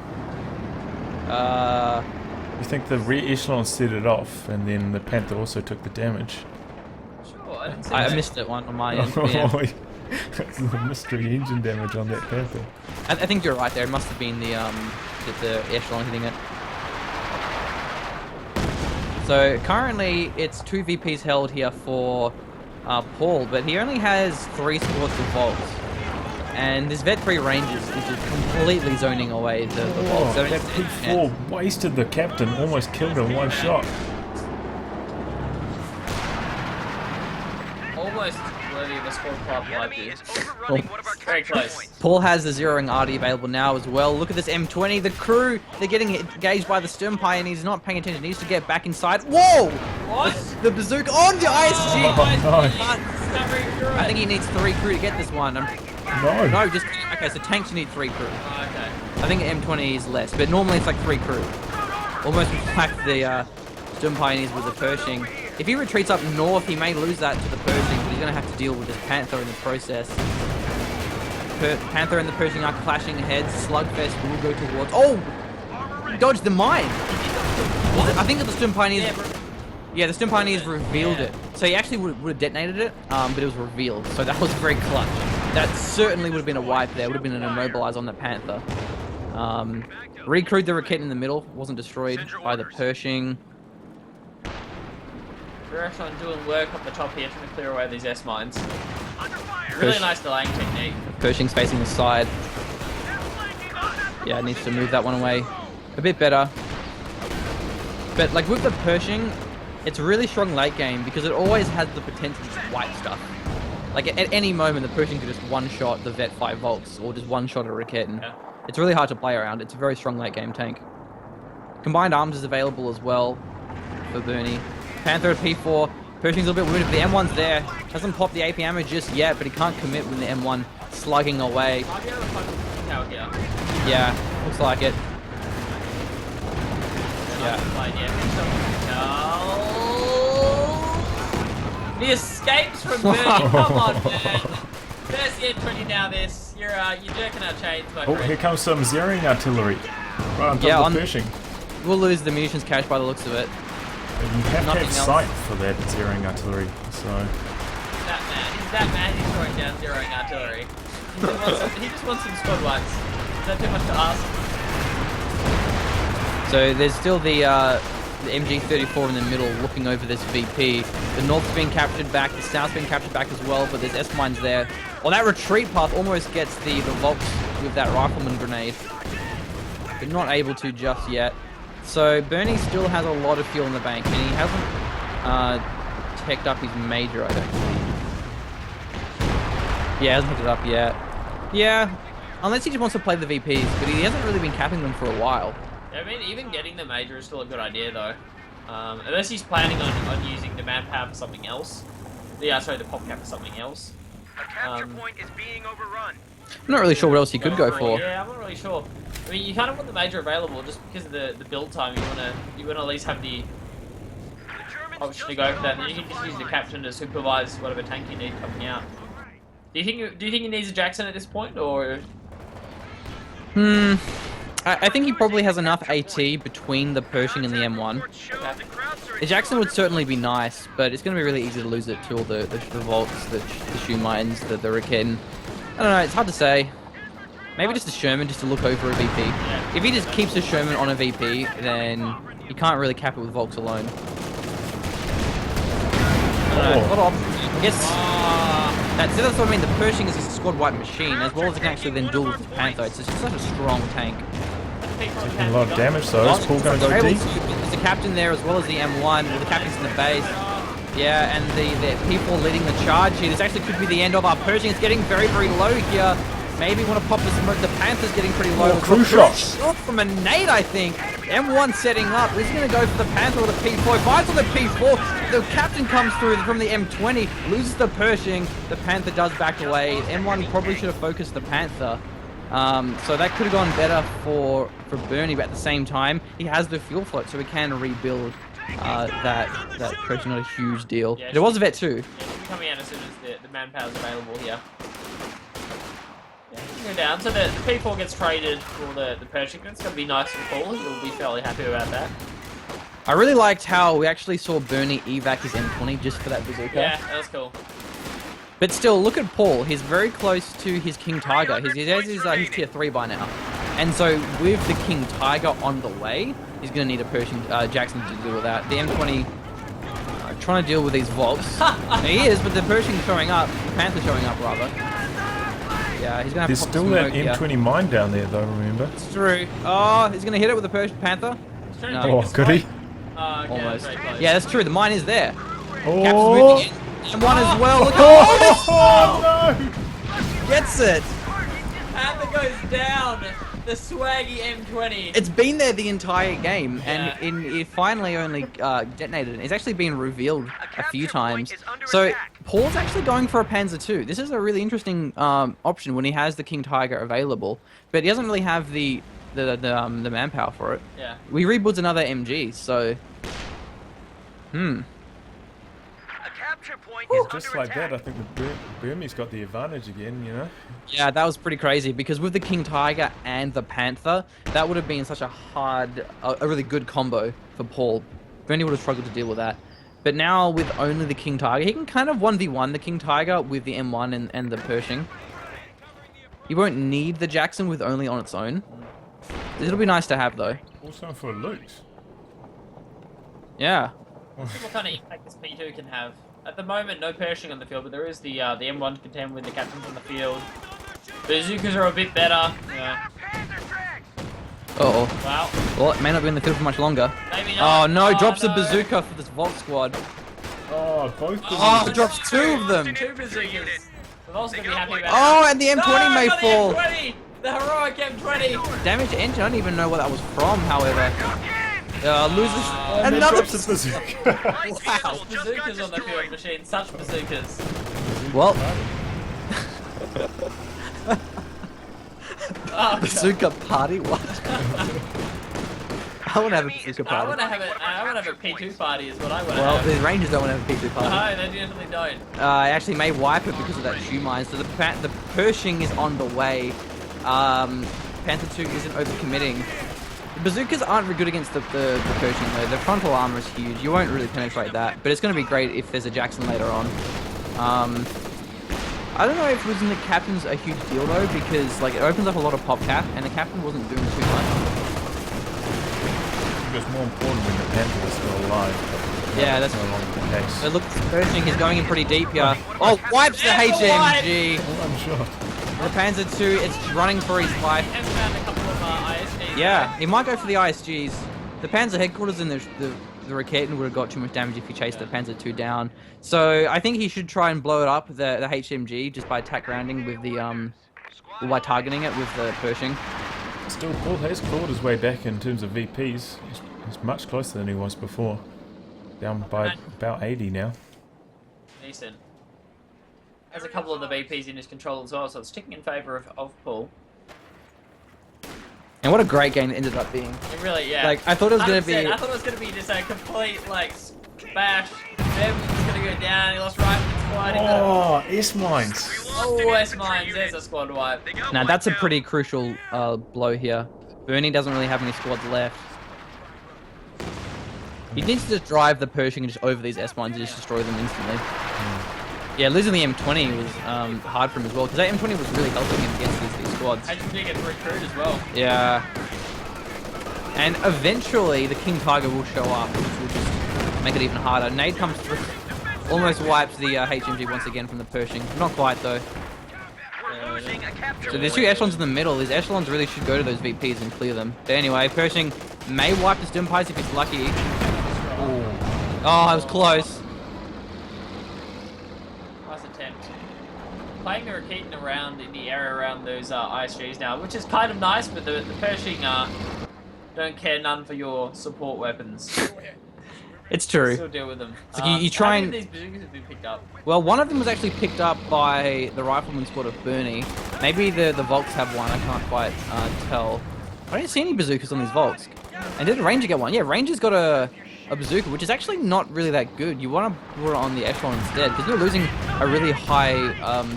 Speaker 1: You think the rear echelon set it off, and then the Panther also took the damage?
Speaker 3: Sure, I didn't see
Speaker 2: I
Speaker 3: that.
Speaker 2: missed it one on my end. but yeah.
Speaker 1: That's the mystery engine damage on that Panther.
Speaker 2: I think you're right there. It must have been the echelon hitting it. So currently it's 2 VPs held here for PauL, but he only has 3 squads of Volks. and this Vet 3 range is just completely zoning away the Volks.
Speaker 1: Oh, that P4 wasted the captain, almost killed him in one shot.
Speaker 3: Almost worthy of a squad club
Speaker 4: The
Speaker 3: like
Speaker 4: enemy
Speaker 3: this.
Speaker 4: is overrunning one of our
Speaker 3: Very
Speaker 4: capture
Speaker 3: close.
Speaker 4: points.
Speaker 2: PauL has the zeroing RD available now as well. Look at this M20. The crew, they're getting engaged by the Stern Pioneers. He's not paying attention. He needs to get back inside. Whoa!
Speaker 3: What?
Speaker 2: The bazooka on the ISG!
Speaker 1: Oh,
Speaker 2: I think he needs 3 crew to get this one.
Speaker 1: no.
Speaker 2: No, just... Okay, so tanks you need 3 crew.
Speaker 3: Oh, okay.
Speaker 2: I think M20 is less, but normally it's like 3 crew. Almost like the Stern Pioneers with the Pershing. If he retreats up north, he may lose that to the Pershing, but he's going to have to deal with this Panther in the process. Panther and the Pershing are clashing ahead. Slugfest will go towards... Oh! He dodged the mine! I think that the Stern Pioneers... Yeah, the Stern Pioneers revealed it. So he actually would have detonated it, but it was revealed. So that was very clutch. That certainly would have been a wipe there. Would have been an immobilize on the Panther. Recrewed the Rocket in the middle. Wasn't destroyed by the Pershing.
Speaker 3: We're actually doing work up the top here, trying to clear away these S mines.
Speaker 4: Under fire.
Speaker 3: Really nice delaying technique.
Speaker 2: Pershing's facing the side. Yeah, needs to move that one away a bit better. But like with the Pershing, it's really strong late game because it always has the potential to just wipe stuff. Like at any moment, the Pershing could just one-shot the Vet 5 Volks or just one-shot a Rocket. And
Speaker 3: Yeah.
Speaker 2: it's really hard to play around. It's a very strong late game tank. Combined arms is available as well for Burmie. Panther at P4. Pershing's a little bit wounded, but the M1's there. Hasn't popped the AP ammo just yet, but he can't commit with the M1 slugging away.
Speaker 3: Might be able to find the tower here.
Speaker 2: Yeah, looks like it.
Speaker 3: Yeah. No. The escapes from Burmie. Come on, man. There's the N20 now. This you're jerking our chains, my
Speaker 1: Oh,
Speaker 3: friend.
Speaker 1: here comes some zeroing artillery. Right on top
Speaker 2: Yeah,
Speaker 1: of the Pershing.
Speaker 2: We'll lose the munitions cache by the looks of it.
Speaker 1: And you have to
Speaker 2: Nothing
Speaker 1: have
Speaker 2: else.
Speaker 1: sight for that zeroing artillery. So
Speaker 3: He's that mad. He's throwing down zeroing artillery. He just wants some squad wipes. Is that too much to ask?
Speaker 2: So there's still the MG34 in the middle looking over this VP. The north's been captured back, the south's been captured back as well, but there's S-mines there. Well, that retreat path almost gets the Volks with that rifleman grenade. But not able to just yet. So Burmie still has a lot of fuel in the bank, and he hasn't teched up his major, I don't think. Yeah, hasn't picked it up yet. Yeah, unless he just wants to play the VPs, but he hasn't really been capping them for a while.
Speaker 3: I mean, even getting the major is still a good idea, though. Unless he's planning on using the manpower for something else. Yeah, sorry, the pop cap for something else.
Speaker 4: A capture point is being overrun.
Speaker 2: I'm not really sure what else he could go for.
Speaker 3: Yeah, I'm not really sure. I mean, you kind of want the major available just because of the build time. You wanna at least have the
Speaker 4: The Germans
Speaker 3: option
Speaker 4: just
Speaker 3: to go for that.
Speaker 4: got
Speaker 3: Then you can just
Speaker 4: over
Speaker 3: use the
Speaker 4: our
Speaker 3: captain to supervise whatever tank you need coming out. Do you think he needs a Jackson at this point, or?
Speaker 2: I think he probably has enough AT between the Pershing and the M1. The Jackson would certainly be nice, but it's going to be really easy to lose it to all the Volks, the shoe mines, the Raketten. I don't know, it's hard to say. Maybe just a Sherman just to look over a VP. If he just keeps a Sherman on a VP, then he can't really cap it with Volks alone. I don't know, a lot of options. I guess that's what I mean. The Pershing is a squad wipe machine, as well as it can actually then duel with the Panther. It's just such a strong tank.
Speaker 1: taking a lot of damage, so is PauL going to go deep?
Speaker 2: There's the captain there as well as the M1. Well, the captain's in the base. Yeah, and the people leading the charge here. This actually could be the end of our Pershing. It's getting very, very low here. Maybe want to pop the smoke. The Panther's getting pretty low.
Speaker 1: Oh, crew shot.
Speaker 2: Shot from a nade, I think. M1 setting up. This is going to go for the Panther or the P4. Finds on the P4. The captain comes through from the M20. Loses the Pershing. The Panther does back away. M1 probably should have focused the Panther. So that could have gone better for Burmie, but at the same time, he has the fuel float, so he can rebuild that Pershing. Not a huge deal.
Speaker 3: Yeah,
Speaker 2: There was a vet too.
Speaker 3: Yeah, she's coming out as soon as the manpower's available here. Yeah, he can go down. So the P4 gets traded for the Pershing. That's going to be nice for PauL. He'll be fairly happy about that.
Speaker 2: I really liked how we actually saw Burmie evac his M20 just for that bazooka.
Speaker 3: Yeah, that was cool.
Speaker 2: But still, look at PauL. He's very close to his King Tiger. He has his tier 3 by now. And so with the King Tiger on the way, he's going to need a Pershing Jackson to deal with that. The M20 trying to deal with these Volks. He is, but the Pershing's showing up. The Panther's showing up, rather. Yeah, he's gonna have
Speaker 1: There's
Speaker 2: to pop
Speaker 1: still
Speaker 2: some
Speaker 1: that
Speaker 2: smoke here.
Speaker 1: M20 mine down there, though. Remember?
Speaker 2: It's true. Oh, he's gonna hit it with the Panther.
Speaker 3: He's trying to
Speaker 2: No.
Speaker 3: drink
Speaker 1: Oh,
Speaker 3: the
Speaker 1: could he?
Speaker 3: smoke. Okay,
Speaker 2: Almost.
Speaker 3: that's very close.
Speaker 2: Yeah, that's true. The mine is there.
Speaker 1: Oh!
Speaker 2: Captain's moving in. And one as well. Look at
Speaker 1: Oh, no!
Speaker 2: gets it.
Speaker 3: Panther goes down. The swaggy M20.
Speaker 2: It's been there the entire game,
Speaker 3: Yeah.
Speaker 2: and it finally only detonated. It's actually been revealed a few
Speaker 4: capture point
Speaker 2: times.
Speaker 4: is under
Speaker 2: So
Speaker 4: attack.
Speaker 2: Paul's actually going for a Panzer II. This is a really interesting option when he has the King Tiger available, but he doesn't really have the manpower for it.
Speaker 3: Yeah.
Speaker 2: We rebuilds another MG, so
Speaker 4: A capture point
Speaker 1: Well,
Speaker 4: is
Speaker 1: just
Speaker 4: under
Speaker 1: like
Speaker 4: attack.
Speaker 1: that, I think the Burmie's got the advantage again, you know?
Speaker 2: yeah, that was pretty crazy because with the King Tiger and the Panther, that would have been such a hard, a really good combo for Paul. Bernie would have struggled to deal with that. But now with only the King Tiger, he can kind of 1v1 the King Tiger with the M1 and the Pershing. You won't need the Jackson with only on its own. It'll be nice to have though.
Speaker 1: Also for a loot.
Speaker 2: Yeah.
Speaker 3: See what kind of impact this P2 can have. At the moment, no Pershing on the field, but there is the M1 to contend with the captains on the field. Bazookas are a bit better. Yeah.
Speaker 2: Uh-oh.
Speaker 3: Wow.
Speaker 2: Well, it may not be in the field for much longer.
Speaker 3: Maybe not.
Speaker 2: Oh no, drops
Speaker 3: no.
Speaker 2: a bazooka for this Volt squad.
Speaker 1: Oh, both of
Speaker 2: Oh,
Speaker 1: them.
Speaker 2: drops two of them.
Speaker 3: Two bazookas. We've also got to be happy about
Speaker 2: Oh,
Speaker 3: that.
Speaker 2: and the M20
Speaker 3: No,
Speaker 2: may
Speaker 3: got the
Speaker 2: fall.
Speaker 3: M20! The heroic M20!
Speaker 2: Damage to engine, I don't even know what that was from, however. Loses
Speaker 1: And then
Speaker 2: another
Speaker 1: drops the bazooka.
Speaker 2: Wow.
Speaker 3: Bazookas on the field machine, such bazookas.
Speaker 2: Well,
Speaker 3: Oh,
Speaker 2: bazooka party? What? I want to have a bazooka
Speaker 3: I want
Speaker 2: party.
Speaker 3: to have a P2 party is what I want to
Speaker 2: Well,
Speaker 3: have.
Speaker 2: the Rangers don't want to have a P2 party.
Speaker 3: No, they definitely don't.
Speaker 2: I actually may wipe it because of that shoe mine. So the Pershing is on the way. Panther 2 isn't overcommitting. The bazookas aren't very good against the Pershing though. The frontal armor is huge. You won't really penetrate that. But it's going to be great if there's a Jackson later on. I don't know if losing the captain's a huge deal though, because like it opens up a lot of pop cap, and the captain wasn't doing too much.
Speaker 1: It was more important when the Panther was still alive. But
Speaker 2: Yeah, that's
Speaker 1: no longer the case.
Speaker 2: So look, Pershing is going in pretty deep here. Oh, wipes the HMG.
Speaker 1: One shot.
Speaker 2: The Panzer II, it's running for his life.
Speaker 3: And found a couple of ISGs.
Speaker 2: Yeah, he might go for the ISGs. The Panzer headquarters and the Raketen would have got too much damage if he chased the Panzer II down. So I think he should try and blow it up, the HMG, just by attack grounding with the by targeting it with the Pershing.
Speaker 1: Still, Paul has clawed his way back in terms of VPs. He's much closer than he was before. Down by about 80 now.
Speaker 3: Decent. Has a couple of the VPs in his control as well, so it's ticking in favour of Paul.
Speaker 2: And what a great game it ended up being.
Speaker 3: It really, yeah.
Speaker 2: Like, I thought it was gonna
Speaker 3: 100%.
Speaker 2: be-
Speaker 3: I thought it was going to be just a complete, like, bash. Bev was going to go down, he lost right in his squad.
Speaker 1: Oh, S-Mines.
Speaker 3: Oh, S-Mines, there's a squad wipe.
Speaker 2: Now that's a pretty crucial blow here. Bernie doesn't really have any squads left. He needs to just drive the Pershing just over these S-mines and just destroy them instantly. Yeah, losing the M20 was hard for him as well, because that M20 was really helping him against these squads.
Speaker 3: HMG gets recruited as well.
Speaker 2: Yeah. And eventually the King Tiger will show up, which will just make it even harder. Nade comes through, almost wipes the HMG once again from the Pershing. Not quite though. So there's two echelons in the middle. These echelons really should go to those VPs and clear them. But anyway, Pershing may wipe the Stimpies if he's lucky. Oh, I was close.
Speaker 3: Nice attempt. Playing the Raketen around in the area around those ISGs now, which is kind of nice, but the Pershing don't care none for your support weapons.
Speaker 2: It's true.
Speaker 3: Still deal with them.
Speaker 2: like you try
Speaker 3: how many
Speaker 2: and-
Speaker 3: of these bazookas have been picked up?
Speaker 2: Well, one of them was actually picked up by the rifleman squad of Burmie. Maybe the Volks have one, I can't quite tell. I don't see any bazookas on these Volks. And did Ranger get one? Yeah, Ranger's got a bazooka, which is actually not really that good. You want to put it on the echelon instead, because you're losing a really high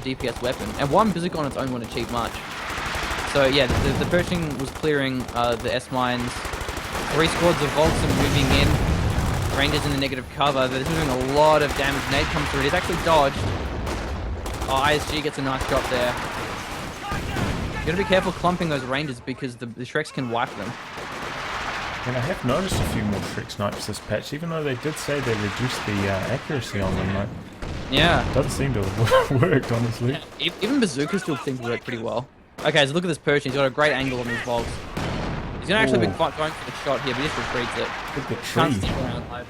Speaker 2: DPS weapon. And one bazooka on its own wouldn't achieve much. So yeah, the Pershing was clearing the S-mines. 3 squads of Volks are moving in. Rangers in the negative cover. They're doing a lot of damage. Nade comes through. He's actually dodged. Oh, ISG gets a nice drop there. You gotta be careful clumping those Rangers because the Shreks can wipe them.
Speaker 1: And I have noticed a few more Shrek snipes this patch, even though they did say they reduced the accuracy on them. Like,
Speaker 2: Yeah.
Speaker 1: Doesn't seem to have worked, honestly.
Speaker 2: Even Bazooka still seems to work pretty well. Okay, so look at this Pershing. He's got a great angle on his volts. He's gonna actually be
Speaker 1: Ooh.
Speaker 2: going for the shot here, but he just retreats it.
Speaker 1: Look at the
Speaker 2: Can't
Speaker 1: tree.
Speaker 2: stick around.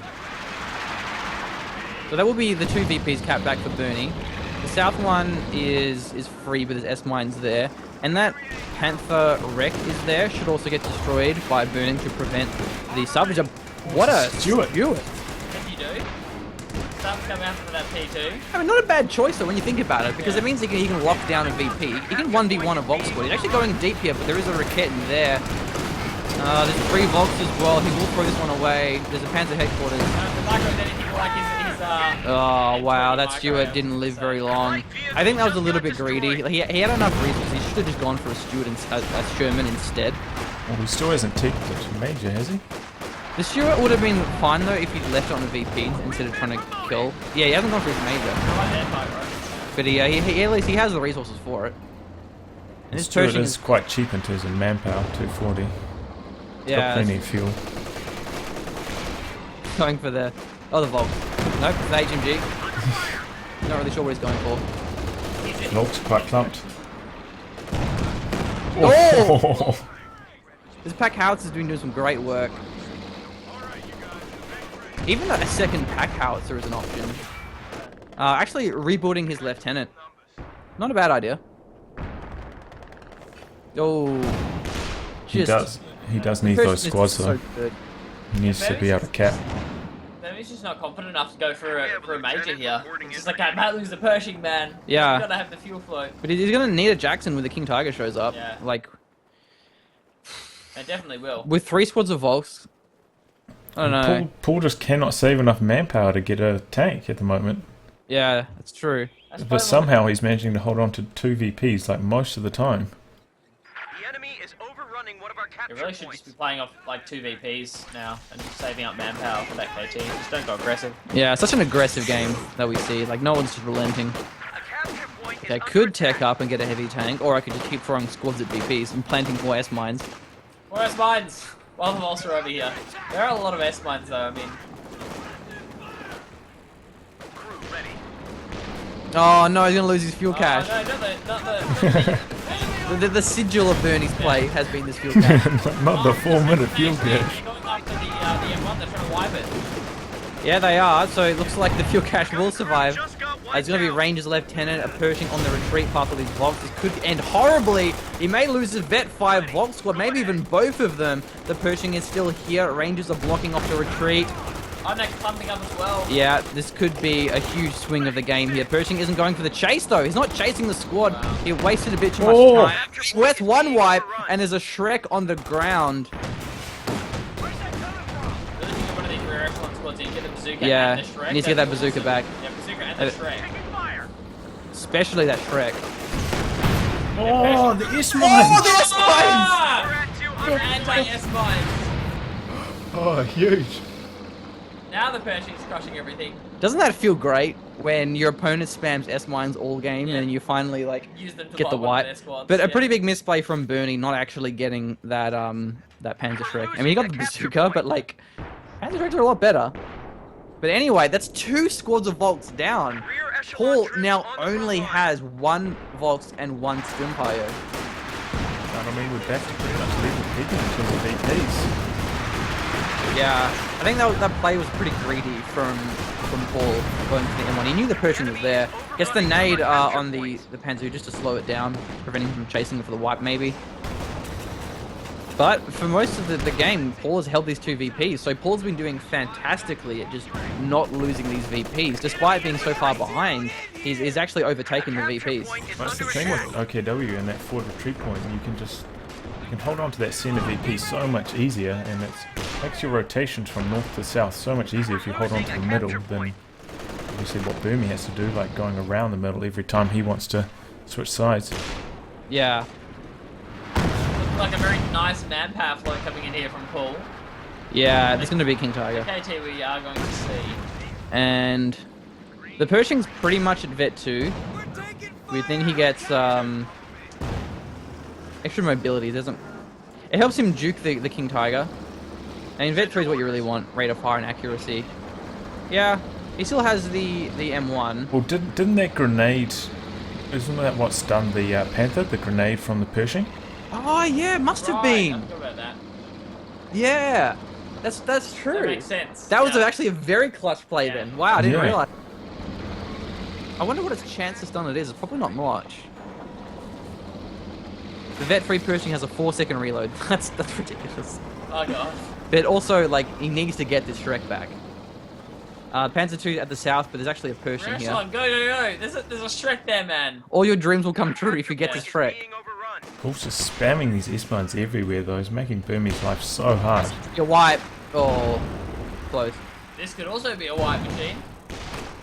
Speaker 2: So that will be the 2 VPs capped back for Burmie. The south one is free, but there's S-mines there. And that Panther wreck is there. Should also get destroyed by burning to prevent the salvage. What a
Speaker 1: Stewart.
Speaker 3: If you do, start to come out for that P2.
Speaker 2: I mean, not a bad choice though when you think about it, because it means he can lock down a VP. He can 1v1 a Volk squad. He's actually going deep here, but there is a Raket in there. There's 3 Volks as well. He will throw this one away. There's a Panzer headquarters.
Speaker 3: The micro is anything like his
Speaker 2: Oh wow, that
Speaker 3: micro,
Speaker 2: Stewart didn't live very long. I think that was a little bit greedy. He had enough reasons. He should have just gone for a Stewart a Sherman instead.
Speaker 1: Well, he still hasn't taken the major, has he?
Speaker 2: The Stewart would have been fine though if he'd left it on a VP instead of trying to kill. Yeah, he hasn't gone for his major, but he at least he has the resources for it. And his
Speaker 1: Stewart
Speaker 2: Pershing
Speaker 1: is quite cheap in terms of manpower, 240.
Speaker 2: yeah,
Speaker 1: Got plenty of fuel.
Speaker 2: going for the the Volk. Nope, it's the HMG. Not really sure what he's going for.
Speaker 1: Volk's quite clumped.
Speaker 2: Oh! This pack howitzer has been doing some great work. Even a second pack howitzer is an option. Actually, rebuilding his lieutenant. Not a bad idea. Oh,
Speaker 1: He does need those squads though.
Speaker 2: So good.
Speaker 1: He needs to be able to cap.
Speaker 3: He's just not confident enough to go for a major here. It's just like, I might lose the Pershing, man.
Speaker 2: Yeah.
Speaker 3: You gotta have the fuel flow.
Speaker 2: But he's gonna need a Jackson when the King Tiger shows up.
Speaker 3: Yeah.
Speaker 2: Like,
Speaker 3: They definitely will.
Speaker 2: with 3 squads of Volks. I don't know.
Speaker 1: Paul just cannot save enough manpower to get a tank at the moment.
Speaker 2: Yeah, that's true.
Speaker 3: That's
Speaker 1: But
Speaker 3: probably
Speaker 1: somehow he's managing to hold on to 2 VPs like most of the time.
Speaker 4: The enemy is overrunning one of our
Speaker 3: You
Speaker 4: capture
Speaker 3: really should
Speaker 4: points.
Speaker 3: just be playing off like 2 VPs now and just saving up manpower for that KT. Just don't go aggressive.
Speaker 2: Yeah, such an aggressive game that we see. Like, no one's just relenting.
Speaker 4: A capture point
Speaker 2: Okay, I
Speaker 4: is
Speaker 2: could
Speaker 4: under
Speaker 2: tech
Speaker 4: attack.
Speaker 2: up and get a heavy tank, or I could just keep throwing squads at VPs and planting more S-mines.
Speaker 3: More S-mines! While the Volks are over here. There are a lot of S-mines though, I mean.
Speaker 4: Crew ready.
Speaker 2: Oh no, he's gonna lose his fuel cache.
Speaker 3: No, not the
Speaker 2: The sigil of Burmie's play has been this fuel cache.
Speaker 1: Not the 4-minute fuel cache.
Speaker 3: Going after the M1, they're trying to wipe it.
Speaker 2: Yeah, they are. So it looks like the fuel cache will survive.
Speaker 4: Just got
Speaker 2: It's going to be
Speaker 4: wiped out.
Speaker 2: Ranger's Lieutenant, a Pershing on the retreat path of these Volks. This could end horribly. He may lose his Vet 5 Volk squad, maybe even both of them. The Pershing is still here. Rangers are blocking off the retreat.
Speaker 3: I'm next pumping up as well.
Speaker 2: Yeah, this could be a huge swing of the game here. Pershing isn't going for the chase, though. He's not chasing the squad. He wasted a bit too much
Speaker 1: Oh.
Speaker 2: time. West 1 wipe, and there's a Shrek on the ground.
Speaker 3: Really need to get one of these rear echelon squads in, get the bazooka
Speaker 2: Yeah,
Speaker 3: and the Shrek.
Speaker 2: needs to get that
Speaker 3: That's
Speaker 2: bazooka
Speaker 3: awesome.
Speaker 2: back.
Speaker 3: Yeah, bazooka and the Shrek.
Speaker 4: Taking fire.
Speaker 2: Especially that Shrek.
Speaker 1: Oh, the S-mine!
Speaker 3: Ah!
Speaker 4: We're at 2
Speaker 3: Anti-S-mines.
Speaker 1: Oh, huge.
Speaker 3: Now the Pershing's crushing everything.
Speaker 2: Doesn't that feel great when your opponent spams S-mines all game and you finally like
Speaker 3: Use them to
Speaker 2: get the
Speaker 3: wipe one of
Speaker 2: wipe?
Speaker 3: their squads,
Speaker 2: But a
Speaker 3: yeah.
Speaker 2: pretty big misplay from Burmie not actually getting that that Panzer Shrek. I mean, he got the bazooka, but like Panzer Shreks are a lot better. But anyway, that's 2 squads of Volks down.
Speaker 4: Rear echelon
Speaker 2: Paul
Speaker 4: troops
Speaker 2: now
Speaker 4: on the
Speaker 2: only
Speaker 4: front
Speaker 2: has 1 Volks and 1 Stimpio.
Speaker 1: I mean, we're back to pretty much level people in terms of VPs.
Speaker 2: Yeah, I think that play was pretty greedy from Paul going for the M1. He knew the Pershing was there. Gets the nade on the Panzer just to slow it down, preventing him from chasing for the wipe maybe. But for most of the game, Paul has held these 2 VPs, so Paul's been doing fantastically at just not losing these VPs. Despite being so far behind, he's actually overtaken the VPs.
Speaker 1: That's the thing with OKW and that forward retreat point. You can hold on to that center VP so much easier, and it makes your rotations from north to south so much easier if you hold on to the middle than obviously what Burmie has to do, like going around the middle every time he wants to switch sides.
Speaker 2: Yeah.
Speaker 3: Looks like a very nice manpower flow coming in here from Paul.
Speaker 2: Yeah, there's going to be King Tiger.
Speaker 3: KT we are going to see.
Speaker 2: And the Pershing's pretty much at Vet 2. We think he gets extra mobility. It helps him juke the King Tiger. And Vet 3 is what you really want. Rate of fire and accuracy. Yeah, He still has the M1.
Speaker 1: Well, didn't that grenade... Isn't that what stunned the Panther? The grenade from the Pershing?
Speaker 2: Oh yeah, must have
Speaker 3: Right,
Speaker 2: been.
Speaker 3: I forgot about that.
Speaker 2: Yeah, that's true.
Speaker 3: That makes sense.
Speaker 2: That was
Speaker 3: Yeah.
Speaker 2: actually a very clutch play
Speaker 3: Yeah.
Speaker 2: then. Wow, I didn't
Speaker 1: Yeah.
Speaker 2: realize. I wonder what its chance to stun it is. It's probably not much. The Vet 3 Pershing has a 4-second reload. That's ridiculous.
Speaker 3: Oh god.
Speaker 2: But also, like, he needs to get this Shrek back. Panzer 2 at the south, but there's actually a Pershing here.
Speaker 3: Echelon, go! There's a Shrek there, man.
Speaker 2: All your dreams will come true if you get
Speaker 3: Yeah.
Speaker 2: this Shrek.
Speaker 4: Being overrun.
Speaker 1: Paul's just spamming these S-mines everywhere though. He's making Burmie's life so hard.
Speaker 2: Your wipe. Oh, close.
Speaker 3: This could also be a white machine.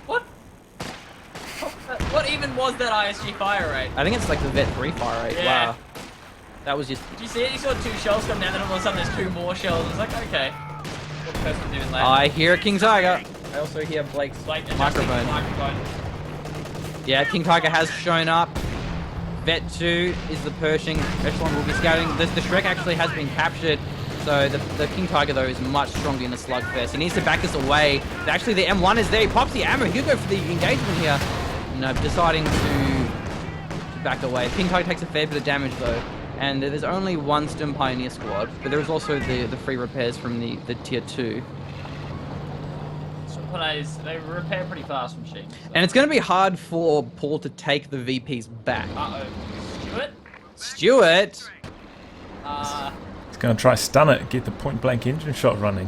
Speaker 3: What? What even was that ISG fire rate?
Speaker 2: I think it's like the Vet 3 fire rate.
Speaker 3: Yeah.
Speaker 2: Wow. That was just...
Speaker 3: Did you see it? You saw 2 shells come down, and all of a sudden there's 2 more shells. It's like, okay. What person's even left?
Speaker 2: I hear King Tiger. I also hear Blake's
Speaker 3: Like, adjusting the
Speaker 2: microphone.
Speaker 3: microphone.
Speaker 2: Yeah, King Tiger has shown up. Vet 2 is the Pershing. Echelon will be scouting. The Shrek actually has been captured. So the King Tiger, though, is much stronger in the slugfest. He needs to back this away. Actually, the M1 is there. He pops the ammo. He'll go for the engagement here. No, deciding to back away. King Tiger takes a fair bit of damage, though. And there's only one Sturm Pioneer squad. But there's also the free repairs from the tier 2.
Speaker 3: They repair pretty fast machines. So.
Speaker 2: And it's going to be hard for Paul to take the VPs back.
Speaker 3: Uh-oh.
Speaker 2: Stuart?
Speaker 1: He's going to try stun it, get the point-blank engine shot running.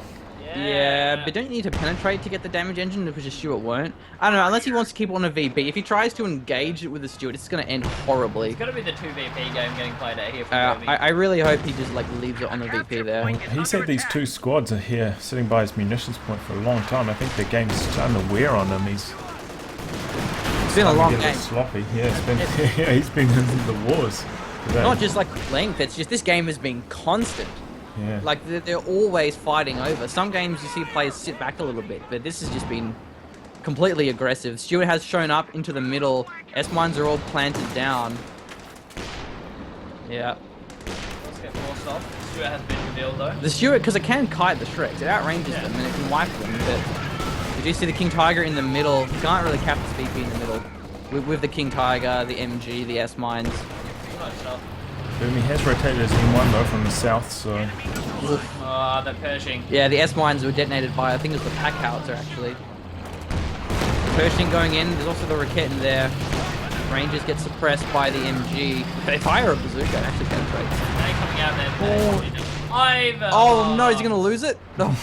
Speaker 2: Yeah, but don't you need to penetrate to get the damage engine? Because Stuart won't. I don't know, unless he wants to keep on a VP. If he tries to engage it with the Stuart, it's going to end horribly.
Speaker 3: It's got to be the 2 VP game getting played out here for Burmie.
Speaker 2: I really hope he just like leaves it on the VP there.
Speaker 1: He's had these 2 squads are here sitting by his munitions point for a long time. I think the game's starting to wear on him. He's
Speaker 2: It's been a
Speaker 1: starting
Speaker 2: long
Speaker 1: to get
Speaker 2: game.
Speaker 1: sloppy. Yeah, it's been, yeah, he's been in the wars. Today.
Speaker 2: Not just like length, it's just this game has been constant.
Speaker 1: Yeah.
Speaker 2: Like they're always fighting over. Some games you see players sit back a little bit, but this has just been completely aggressive. Stuart has shown up into the middle. S-mines are all planted down. Yeah.
Speaker 3: Let's get forced off. Stuart has been revealed though.
Speaker 2: The Stuart, because it can kite the Shreks, it outranges them and it can wipe them. But did you see the King Tiger in the middle? You can't really cap this VP in the middle. With the King Tiger, the MG, the S-mines.
Speaker 3: Nice shot.
Speaker 1: Burmie has rotated his M1 though from the south, so
Speaker 3: Oh, the Pershing.
Speaker 2: Yeah, the S-mines were detonated by, I think it was the pack howitzer actually. Pershing going in, there's also the Rocket in there. Rangers get suppressed by the MG. They fire a bazooka and actually penetrates.
Speaker 3: They coming out there.
Speaker 2: Oh no, is he gonna lose it? No.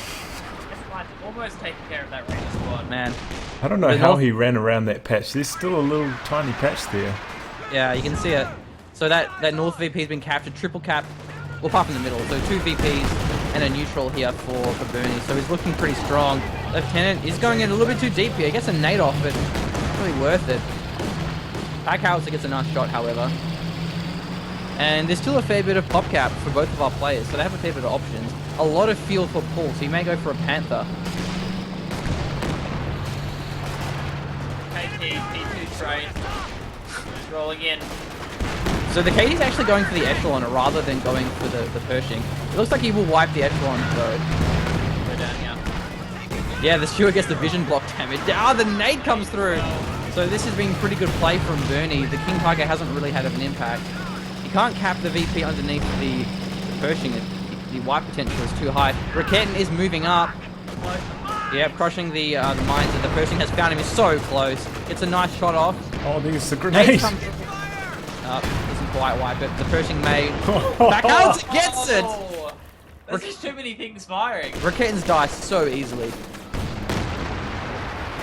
Speaker 3: Almost taking care of that Ranger squad.
Speaker 2: Man.
Speaker 1: I don't know
Speaker 2: The
Speaker 1: how
Speaker 2: North-
Speaker 1: he ran around that patch. There's still a little tiny patch there.
Speaker 2: Yeah, you can see it. So that North VP's been captured, triple cap, well, apart from the middle. So 2 VPs and a neutral here for Burmie. So he's looking pretty strong. Lieutenant is going in a little bit too deep here. He gets a nade off, but it's really worth it. Pack howitzer gets a nice shot, however. And there's still a fair bit of pop cap for both of our players, so they have a fair bit of options. A lot of fuel for Paul, so he may go for a Panther.
Speaker 3: KT, P2 trade. Rolling in.
Speaker 2: So the KD's actually going for the Echelon rather than going for the Pershing. It looks like he will wipe the Echelon though.
Speaker 3: Go down here.
Speaker 2: Yeah, the Stuart gets the vision block damage. Ah, the nade comes through. So this has been pretty good play from Burmie. The King Tiger hasn't really had an impact. You can't cap the VP underneath the Pershing. The wipe potential is too high. Raketin is moving up. Yeah, crushing the mines that the Pershing has found him. He's so close. Gets a nice shot off.
Speaker 1: Oh, there's the
Speaker 2: Nade
Speaker 1: grenade!
Speaker 2: comes. Doesn't quite wipe it. The Pershing may back out. Gets it.
Speaker 3: Oh, there's just too many things firing.
Speaker 2: Raketin's dies so easily.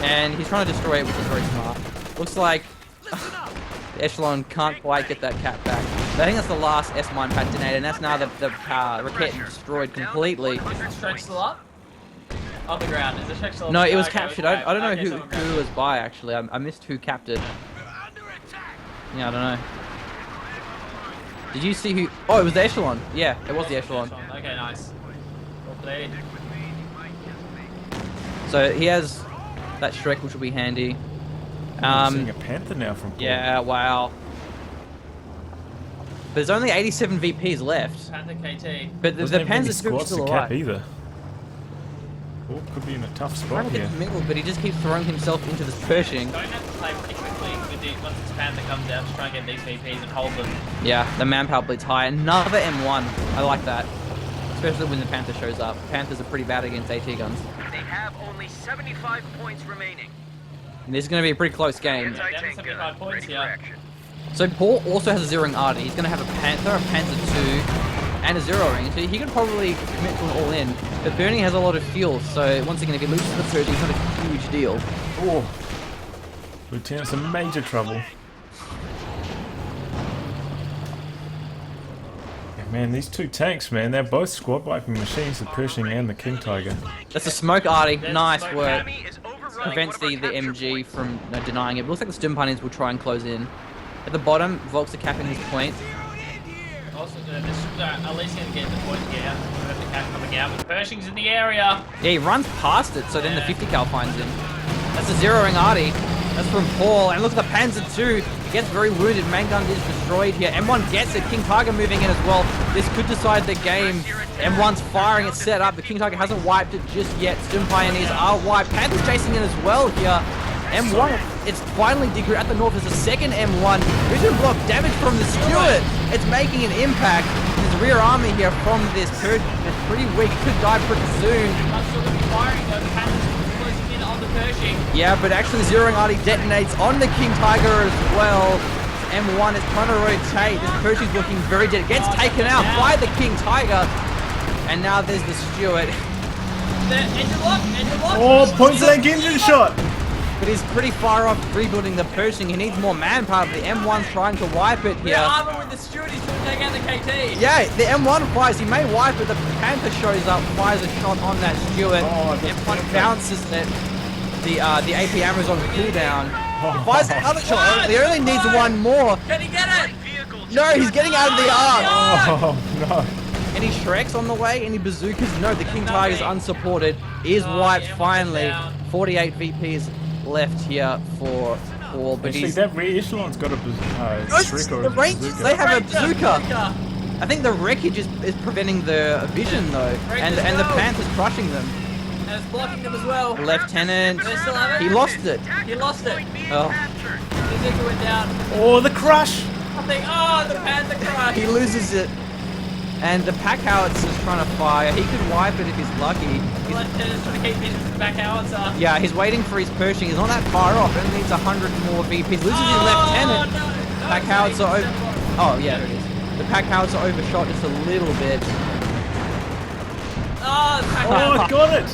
Speaker 2: And he's trying to destroy it, which is very smart. Looks like the Echelon can't quite get that cap back. But I think that's the last S-mine pad detonated, and that's now the Raketin destroyed completely.
Speaker 3: Is the Shrek still up? On the ground. Is the Shrek still up?
Speaker 2: No, it was
Speaker 3: Okay,
Speaker 2: captured.
Speaker 3: okay.
Speaker 2: I don't know
Speaker 3: Okay,
Speaker 2: who
Speaker 3: someone grabbed
Speaker 2: was by, actually. I missed who capped it. Yeah, I don't know. Did you see who... Oh, it was the Echelon. Yeah, it was the Echelon.
Speaker 3: Okay, nice. Well played.
Speaker 2: So he has that Shrek, which will be handy.
Speaker 1: I'm seeing a Panther now from Paul.
Speaker 2: Yeah, wow. There's only 87 VPs left.
Speaker 3: Panther KT.
Speaker 2: But the
Speaker 1: Wasn't even
Speaker 2: Panzer
Speaker 1: many
Speaker 2: II's
Speaker 1: squads
Speaker 2: still
Speaker 1: to cap
Speaker 2: alive.
Speaker 1: either. Paul could be in a tough spot
Speaker 2: Trying to get
Speaker 1: here.
Speaker 2: the middle, but he just keeps throwing himself into this Pershing.
Speaker 3: Going to have to play pretty quickly with the, once this Panther comes out to try and get these VPs and hold them.
Speaker 2: Yeah, the manpower bleed's high. Another M1. I like that. Especially when the Panther shows up. Panthers are pretty bad against AT guns.
Speaker 4: They have only 75 points remaining.
Speaker 2: And this is going to be a pretty close game.
Speaker 3: Down to 75 points
Speaker 4: Ready for
Speaker 3: here.
Speaker 4: action.
Speaker 2: So Paul also has a zeroing ARDI. He's going to have a Panther 2, and a zeroing. So he could probably commit to an all-in. But Burmie has a lot of fuel, so once again, if he loses the Pershing, it's not a huge deal.
Speaker 1: Oh, Lieutenant's in major trouble. Yeah, man, these two tanks, man, they're both squad wiping machines, the Pershing and the King Tiger.
Speaker 2: That's a smoke ARDI.
Speaker 3: There's
Speaker 2: Nice
Speaker 3: smoke
Speaker 2: work.
Speaker 4: Enemy is overrunning
Speaker 2: Prevents
Speaker 4: one of
Speaker 2: the
Speaker 4: our capture
Speaker 2: MG
Speaker 4: points.
Speaker 2: from denying it. It looks like the Stim Pioneers will try and close in. At the bottom, Volks are capping his point.
Speaker 3: Also, Elysian getting the point to get out. We have the cap coming out, but Pershing's in the area.
Speaker 2: Yeah, he runs past it, so then the 50 cal finds him. That's a zeroing ARDI. That's from Paul. And look at the Panzer II. He gets very wounded. Main gun is destroyed here. M1 gets it. King Tiger moving in as well. This could decide the game. M1's firing. It's set up. The King Tiger hasn't wiped it just yet. Stim Pioneers are wiped. Panther's chasing in as well here. M1, it's finally Digger at the north. There's a second M1. Vision block damage from the Stewart. It's making an impact. His rear armor here from this Pershing is pretty weak. Could die pretty soon.
Speaker 3: I'm still going to be firing though. The Panther's closing in on the Pershing.
Speaker 2: Yeah, but actually zeroing ARDI detonates on the King Tiger as well. M1 is trying to rotate. This Pershing's looking very dead. Gets taken out by the King Tiger. And now there's the Stewart.
Speaker 3: The engine lock, engine lock.
Speaker 1: Oh, point blank engine shot!
Speaker 2: But he's pretty far off rebuilding the Pershing. He needs more manpower. The M1's trying to wipe it
Speaker 3: The
Speaker 2: here.
Speaker 3: armor with the Stewart, he's going to take out the KT.
Speaker 2: Yeah, the M1 fires. He may wipe it. The Panther shows up, fires a shot on that Stewart.
Speaker 1: Oh, that's
Speaker 2: M1
Speaker 1: perfect.
Speaker 2: bounces it. The AP ammo's on cooldown. He fires another shot. He only needs one more.
Speaker 3: Can he get it?
Speaker 2: No, he's getting out of the arc.
Speaker 1: Oh, no.
Speaker 2: Any Shreks on the way? Any bazookas? No, the King Tiger's unsupported. Is
Speaker 3: Oh,
Speaker 2: wiped
Speaker 3: yeah,
Speaker 2: finally.
Speaker 3: down.
Speaker 2: 48 VPs left here for Paul, but
Speaker 1: Actually,
Speaker 2: he's...
Speaker 1: that rear echelon's got a Shrek or
Speaker 2: the
Speaker 1: a
Speaker 2: Rangers,
Speaker 1: bazooka.
Speaker 2: they have a
Speaker 3: Ranger,
Speaker 2: bazooka. I think the wreckage is preventing the vision though, and
Speaker 3: Rangers
Speaker 2: the
Speaker 3: go.
Speaker 2: Panther's crushing them.
Speaker 3: And it's blocking them as well.
Speaker 2: Lieutenant,
Speaker 3: They still have it?
Speaker 2: he lost it.
Speaker 3: He lost it.
Speaker 2: Oh,
Speaker 3: The Digger went down.
Speaker 1: Oh, the crush!
Speaker 3: I think, oh, the Panther crush.
Speaker 2: he loses it. And the pack howitzer's trying to fire. He could wipe it if he's lucky.
Speaker 3: The Lieutenant's trying to keep hitting the back howitzer.
Speaker 2: Yeah, he's waiting for his Pershing. He's not that far off. Only needs 100 more VPs. Loses his lieutenant.
Speaker 3: No,
Speaker 2: Pack howitzer over. Oh yeah, there it is. The pack howitzer overshot just a little bit.
Speaker 3: Oh, the pack
Speaker 1: Oh,
Speaker 3: howitzer.
Speaker 1: I got it!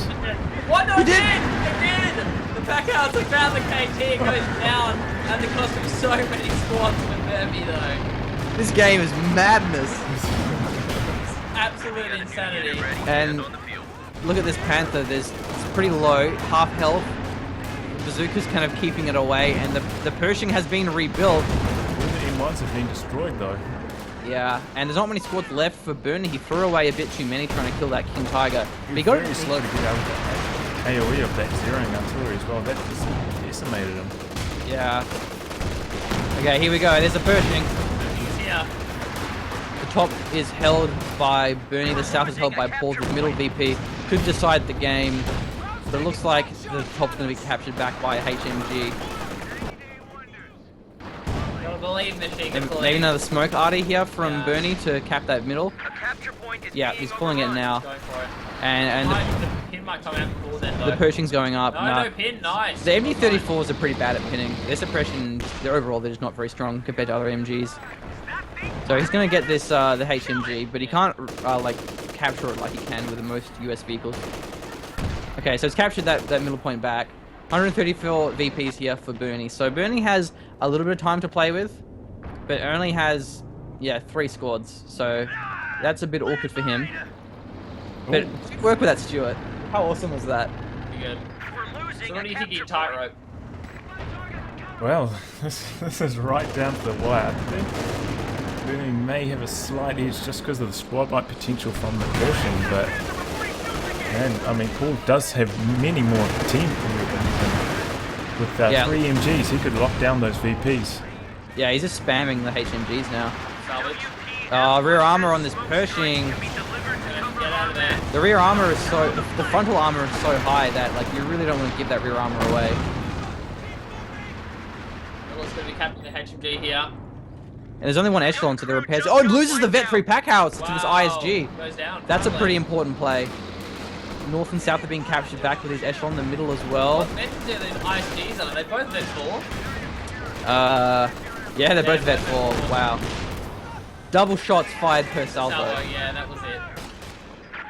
Speaker 3: What? No,
Speaker 2: He
Speaker 3: it
Speaker 2: did.
Speaker 3: did! It did! The pack howitzer found the KT. It goes down at the cost of so many squads with Burmie though.
Speaker 2: This game is madness.
Speaker 3: Absolute insanity.
Speaker 2: And look at this Panther. It's pretty low, half health. Bazooka's kind of keeping it away, and the Pershing has been rebuilt.
Speaker 1: All the M1s have been destroyed though.
Speaker 2: Yeah, and there's not many squads left for Burmie. He threw away a bit too many trying to kill that King Tiger. But he got
Speaker 1: very
Speaker 2: it.
Speaker 1: slow to get out of that AoE of that zeroing artillery as well. That just decimated him.
Speaker 2: Yeah. Okay, here we go. There's a Pershing.
Speaker 3: He's here.
Speaker 2: The top is held by Burmie. The south is held by Paul. The middle VP could decide the game. But it looks like the top's going to be captured back by HMG.
Speaker 3: Gotta believe this, you can
Speaker 2: Maybe
Speaker 3: believe.
Speaker 2: another smoke ARDI here from
Speaker 3: Yeah.
Speaker 2: Burmie to cap that middle.
Speaker 4: A capture point is
Speaker 2: Yeah,
Speaker 4: being
Speaker 2: he's pulling it
Speaker 4: overrun.
Speaker 2: now.
Speaker 3: Go for it.
Speaker 2: And
Speaker 3: The pin might come out before then though.
Speaker 2: the Pershing's going up.
Speaker 3: No,
Speaker 2: Nah.
Speaker 3: no pin, nice.
Speaker 2: The MD-34s are pretty bad at pinning. Their suppression, overall, they're just not very strong compared to other MGs. So he's going to get this, the HMG, but he can't, like, capture it like he can with the most US vehicles. Okay, so it's captured that middle point back. 134 VPs here for Burmie. So Burmie has a little bit of time to play with, but only has, yeah, 3 squads. So that's a bit awkward for him. But good work with that Stewart. How awesome was that?
Speaker 3: Pretty good.
Speaker 4: We're losing
Speaker 3: So what
Speaker 4: a
Speaker 3: do you think
Speaker 4: capture
Speaker 3: you tightrope?
Speaker 1: Well, this is right down to the wire. I think Burmie may have a slight edge just because of the squad wipe potential from the Pershing, but man, I mean, Paul does have many more team with
Speaker 2: Yeah.
Speaker 1: 3 MGs. He could lock down those VPs.
Speaker 2: Yeah, he's just spamming the HMGs now.
Speaker 3: Salvage.
Speaker 2: Oh, rear armor on this Pershing.
Speaker 4: Can be delivered to
Speaker 3: Get
Speaker 4: cover
Speaker 3: out out of there.
Speaker 2: The rear armor is the frontal armor is so high that like you really don't want to give that rear armor away.
Speaker 3: Miller's going to be capturing the HMG here.
Speaker 2: And there's only one echelon, so the repairs. Oh, it loses the Vet 3 pack house to this ISG.
Speaker 3: Goes down.
Speaker 2: That's a
Speaker 3: finally.
Speaker 2: pretty important play. North and south are being captured back with his echelon in the middle as well.
Speaker 3: What Vets are these ISGs are they? Both Vet 4?
Speaker 2: Yeah, they're both Vet 4. Wow. Double shots fired per salvo.
Speaker 3: Yeah, that was it.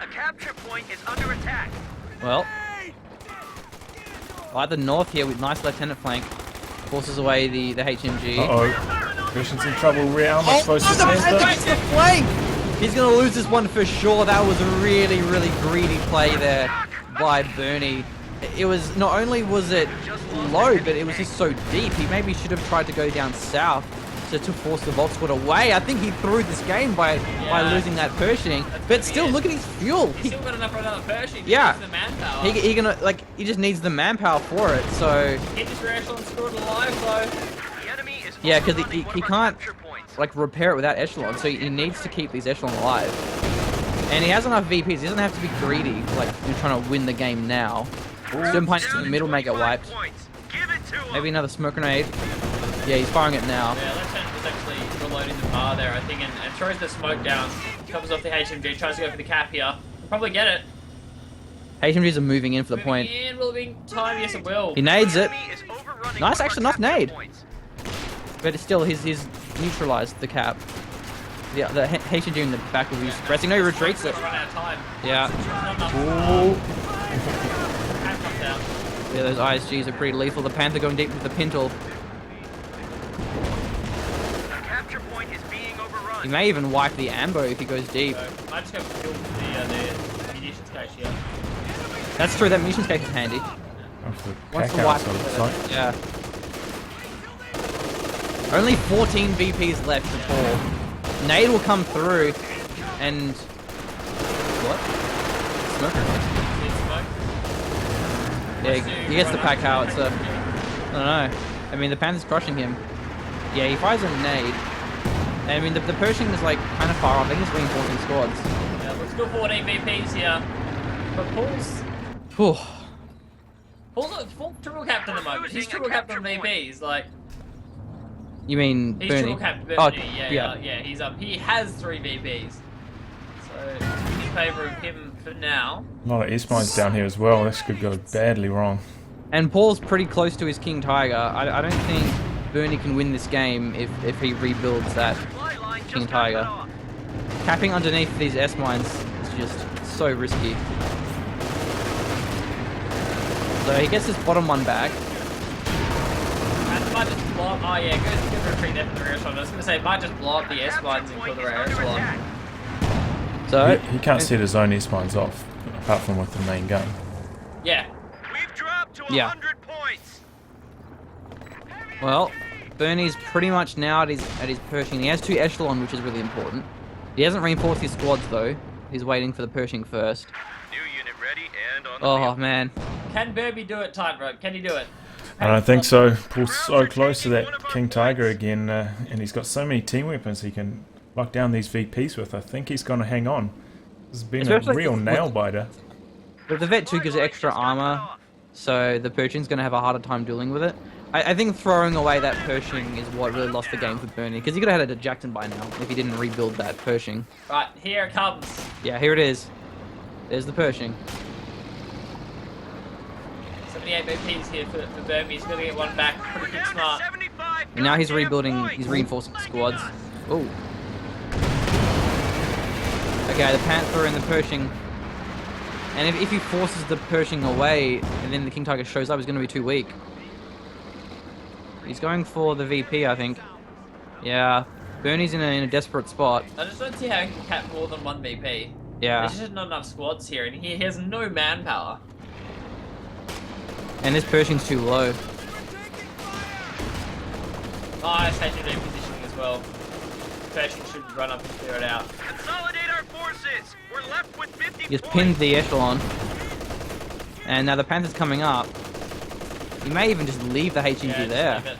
Speaker 4: A capture point is under attack.
Speaker 2: Well, right the north here with nice lieutenant flank. Forces away the HMG.
Speaker 1: Uh-oh. Christian's in trouble. How much supposed to
Speaker 2: the
Speaker 1: center?
Speaker 2: Panther gets the flank! He's going to lose this one for sure. That was a really, really greedy play there by Burmie. It was, not only was it low, but it was just so deep. He maybe should have tried to go down south to force the Volt Squad away. I think he threw this game by losing that Pershing. But still, look at his fuel.
Speaker 3: He's still got enough for another Pershing.
Speaker 2: Yeah.
Speaker 3: He needs the manpower.
Speaker 2: He gonna he just needs the manpower for it. So
Speaker 3: Hit this rear echelon scored alive though.
Speaker 4: The enemy is
Speaker 2: yeah, because
Speaker 4: overrunning
Speaker 2: he
Speaker 4: one of our
Speaker 2: can't
Speaker 4: capture points.
Speaker 2: like repair it without echelon. So he needs to keep these echelon alive. And he has enough VPs. He doesn't have to be greedy, like you're trying to win the game now. Certain points in the middle may get wiped.
Speaker 4: Points. Give it to him.
Speaker 2: Maybe another smoke grenade. Yeah, he's firing it now.
Speaker 3: Yeah, Lieutenant was actually reloading the bar there, I think, and throws the smoke down. Comes off the HMG, tries to go for the cap here. He'll probably get it.
Speaker 2: HMGs are moving in for the point.
Speaker 3: And will it be time? Yes, it will.
Speaker 2: He nades it.
Speaker 4: Enemy is overrunning
Speaker 2: Nice,
Speaker 4: one of our
Speaker 2: actually, nice
Speaker 4: capture
Speaker 2: nade.
Speaker 4: points.
Speaker 2: But it's still, he's neutralized the cap. Yeah, the HMG in the back will be pressing. No, he retreats it.
Speaker 3: Run out of time.
Speaker 2: Yeah.
Speaker 3: Not enough. Cap comes down.
Speaker 2: Yeah, those ISGs are pretty lethal. The Panther going deep with the Pintle.
Speaker 4: A capture point is being overrun.
Speaker 2: He may even wipe the Ambo if he goes deep.
Speaker 3: So, might just go for kill the munitions cache here.
Speaker 2: That's true, that munitions case is handy.
Speaker 1: Off the
Speaker 2: Once
Speaker 1: pack
Speaker 2: the
Speaker 1: house,
Speaker 2: wipe.
Speaker 1: it looks like.
Speaker 2: Yeah. Only 14 VPs left for Paul. Nade will come through and... What? Smoker. Yeah, he gets the pack howitzer. I don't know. I mean, the Panther's crushing him. Yeah, he fires a nade. I mean, the Pershing is like kind of far off. I think he's reinforcing squads.
Speaker 3: Yeah, let's go 14 VPs here. But Paul's
Speaker 2: Whew.
Speaker 3: a full triple capped at the moment. He's triple capped on VPs, like
Speaker 2: You mean
Speaker 3: he's
Speaker 2: Burmie?
Speaker 3: triple capped
Speaker 2: Oh,
Speaker 3: Burmie. Yeah, he's up. He has 3 VPs. So in favour of him for now.
Speaker 1: A lot of S-mines down here as well. This could go badly wrong.
Speaker 2: And Paul's pretty close to his King Tiger. I don't think Burmie can win this game if he rebuilds that
Speaker 4: Supply line just
Speaker 2: King
Speaker 4: got
Speaker 2: Tiger.
Speaker 4: cut off.
Speaker 2: Capping underneath these S-mines is just so risky. So he gets his bottom one back.
Speaker 3: And might just blow up. Oh yeah, good retreat there from the rear echelon. I was going to say, might just blow up the S lines and kill the rear echelon.
Speaker 2: So
Speaker 1: He can't set his own S-mines off, apart from with the main gun.
Speaker 3: Yeah.
Speaker 4: We've dropped to
Speaker 2: Yeah.
Speaker 4: 100 points.
Speaker 2: well, Burmie's pretty much now at his Pershing. He has 2 echelon, which is really important. He hasn't reinforced his squads though. He's waiting for the Pershing first.
Speaker 4: New unit ready and on the
Speaker 2: Oh
Speaker 4: field.
Speaker 2: man.
Speaker 3: Can Burmie do it, tightrope? Can he do it?
Speaker 1: I don't think so. Paul's so close to that King Tiger again, and he's got so many team weapons he can lock down these VPs with. I think he's going to hang on. This has been
Speaker 2: Especially
Speaker 1: a real
Speaker 2: with-
Speaker 1: nail biter.
Speaker 2: But the Vet 2 gives it extra armor, so the Pershing's going to have a harder time dealing with it. I think throwing away that Pershing is what really lost the game for Burmie, because he could have had a Jackson by now if he didn't rebuild that Pershing.
Speaker 3: Right, here it comes.
Speaker 2: Yeah, here it is. There's the Pershing.
Speaker 3: 78 VPs here for Burmie. He's going to get one back. Pretty
Speaker 4: Down
Speaker 3: good
Speaker 4: to
Speaker 3: smart.
Speaker 4: 75
Speaker 2: And now he's
Speaker 4: goddamn
Speaker 2: rebuilding,
Speaker 4: points.
Speaker 2: he's reinforcing the squads. Ooh. Okay, the Panther and the Pershing. And if he forces the Pershing away, and then the King Tiger shows up, he's going to be too weak. He's going for the VP, I think. Yeah, Burmie's in a desperate spot.
Speaker 3: I just don't see how he can cap more than 1 VP.
Speaker 2: Yeah,
Speaker 3: There's just not enough squads here, and he has no manpower.
Speaker 2: and this Pershing's too low.
Speaker 3: Nice HMD positioning as well. Pershing should run up and clear it out.
Speaker 4: Consolidate our forces. We're left with 50
Speaker 2: He just
Speaker 4: points.
Speaker 2: pinned the echelon. And now the Panther's coming up. He may even just leave the HMG
Speaker 3: Yeah, just
Speaker 2: there.
Speaker 3: leave it.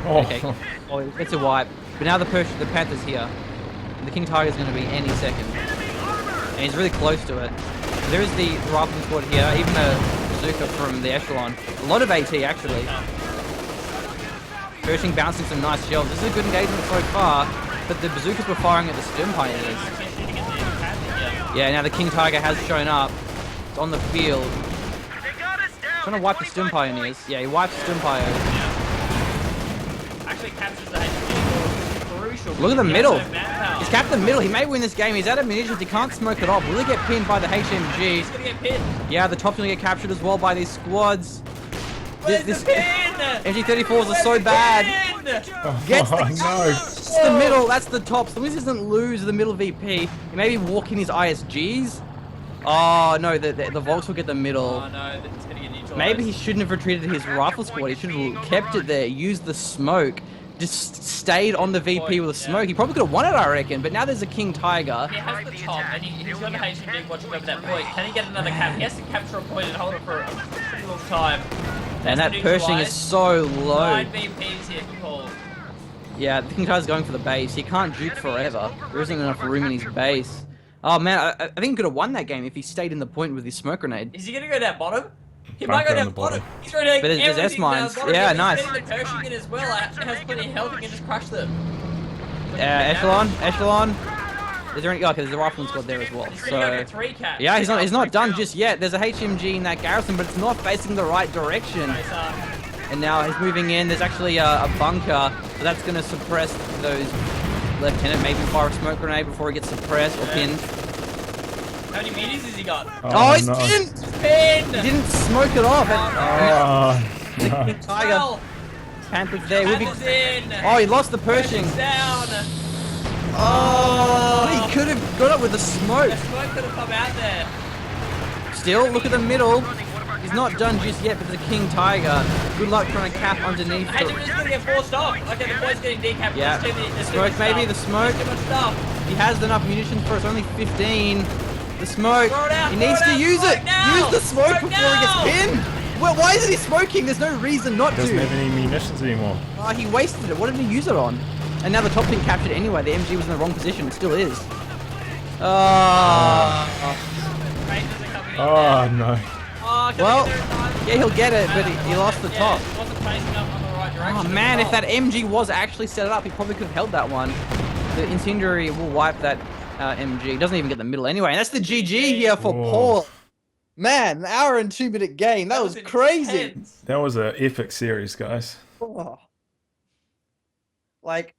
Speaker 1: Oh,
Speaker 2: Okay. Oh, it's a wipe. But now the Panther's here. And the King Tiger's going to be any second. And he's really close to it. There is the rifle squad here, even a bazooka from the Echelon. A lot of AT, actually. Pershing bouncing some nice shells. This is a good engagement so far, but the bazookas were firing at the Sturm Pioneers. Yeah, now the King Tiger has shown up. It's on the field. Trying to wipe the Sturm Pioneers. Yeah, he wipes Sturm Pioneers.
Speaker 3: Actually captures the HMG. Crucial.
Speaker 2: Look at the middle.
Speaker 3: Manpower.
Speaker 2: He's capped the middle. He may win this game. He's out of munitions. He can't smoke it off. Will he get pinned by the HMG?
Speaker 3: He's gonna get pinned.
Speaker 2: Yeah, the top's gonna get captured as well by these squads.
Speaker 3: Where's the pin?
Speaker 2: MG34s are so bad. Gets the,
Speaker 1: no.
Speaker 2: It's the middle. That's the top. As long as he doesn't lose the middle VP, he may be walking his ISGs. Oh no, the Volks will get the middle.
Speaker 3: Oh no, it's gonna get neutralized.
Speaker 2: Maybe he shouldn't have retreated his rifle squad. He should have kept it there, used the smoke, just stayed on the VP with the smoke. He probably could have won it, I reckon. But now there's a King Tiger.
Speaker 3: He has the top, and he's got the HMG watching over that point. Can he get another cap? He has to capture a point and hold it for a pretty long time.
Speaker 2: And that Pershing is so low.
Speaker 3: 9 VPs here for PauL.
Speaker 2: Yeah, the King Tiger's going for the base. He can't juke forever. There isn't enough room in his base. Oh man, I think he could have won that game if he stayed in the point with his smoke grenade.
Speaker 3: Is he gonna go down bottom? He
Speaker 1: Might
Speaker 3: might go
Speaker 1: go on
Speaker 3: down
Speaker 1: the bottom.
Speaker 3: bottom. He's going to
Speaker 2: But there's S-mines. Yeah, nice.
Speaker 3: He's getting the Pershing in as well. It has plenty of health. He can just crush them.
Speaker 2: Echelon. Is there any? Okay, there's a rifleman squad there as well.
Speaker 3: He's gonna go
Speaker 2: So
Speaker 3: for 3 caps.
Speaker 2: yeah, he's not done just yet. There's a HMG in that garrison, but it's not facing the right direction. And now he's moving in. There's actually a bunker, so that's going to suppress those lieutenant. Maybe fire a smoke grenade before he gets suppressed or pinned.
Speaker 3: How many meters has he got?
Speaker 2: Oh, he's
Speaker 1: no.
Speaker 2: pinned!
Speaker 3: He's pinned!
Speaker 2: He didn't smoke it off.
Speaker 1: Oh,
Speaker 2: The
Speaker 1: no.
Speaker 2: King Tiger.
Speaker 3: Well,
Speaker 2: Panther's there. We'll be...
Speaker 3: Panther's in.
Speaker 2: Oh, he lost the Pershing.
Speaker 3: Pershing's down.
Speaker 2: Oh, he could have got it with the smoke.
Speaker 3: The smoke could have come out there.
Speaker 2: Still, look at the middle. He's not done just yet, but the King Tiger. Good luck trying to cap underneath.
Speaker 3: Hey, they're just gonna get forced off. Okay, the boy's getting decapped.
Speaker 2: Yeah.
Speaker 3: There's too much
Speaker 2: Smoke, maybe the
Speaker 3: stuff.
Speaker 2: smoke.
Speaker 3: There's too much stuff.
Speaker 2: He has enough munitions for it's only 15. The smoke.
Speaker 3: Throw it out,
Speaker 2: He
Speaker 3: throw
Speaker 2: needs
Speaker 3: it
Speaker 2: to
Speaker 3: out,
Speaker 2: use
Speaker 3: smoke
Speaker 2: it.
Speaker 3: now.
Speaker 2: Use the smoke
Speaker 3: Smoke
Speaker 2: before he gets
Speaker 3: now.
Speaker 2: pinned. Well, why isn't he smoking? There's no reason not
Speaker 1: Doesn't have
Speaker 2: to.
Speaker 1: any munitions anymore.
Speaker 2: Oh, he wasted it. What did he use it on? And now the top team captured it anyway. The MG was in the wrong position. It still is.
Speaker 3: Rangers are coming in
Speaker 1: Oh
Speaker 3: now.
Speaker 1: no.
Speaker 3: Oh, can
Speaker 2: Well,
Speaker 3: they get there in time?
Speaker 2: yeah, he'll get it, but he lost the
Speaker 3: Yeah,
Speaker 2: top.
Speaker 3: it wasn't facing up on the right direction.
Speaker 2: Oh
Speaker 3: at
Speaker 2: man, if
Speaker 3: all.
Speaker 2: that MG was actually set up, he probably could have held that one. The incendiary will wipe that MG. Doesn't even get the middle anyway. And that's the GG here for
Speaker 1: Whoa.
Speaker 2: PauL. Man, an hour and 2-minute game. That was crazy.
Speaker 3: intense.
Speaker 1: That was an epic series, guys.
Speaker 2: Oh. Like,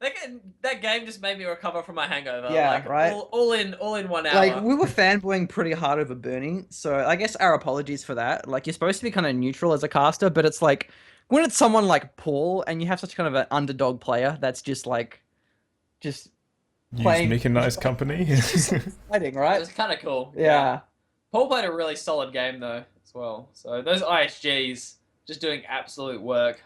Speaker 3: That game just made me recover from my hangover.
Speaker 2: Yeah,
Speaker 3: like,
Speaker 2: right?
Speaker 3: All in 1 hour.
Speaker 2: like we were fanboying pretty hard over Burmie, so I guess our apologies for that. Like, you're supposed to be kind of neutral as a caster, but it's like when it's someone like PauL and you have such kind of an underdog player that's just
Speaker 1: Use
Speaker 2: playing-
Speaker 1: mechanized company.
Speaker 2: fighting,
Speaker 3: It
Speaker 2: right?
Speaker 3: was kind of cool.
Speaker 2: Yeah.
Speaker 3: PauL played a really solid game though as well. So those ISGs just doing absolute work.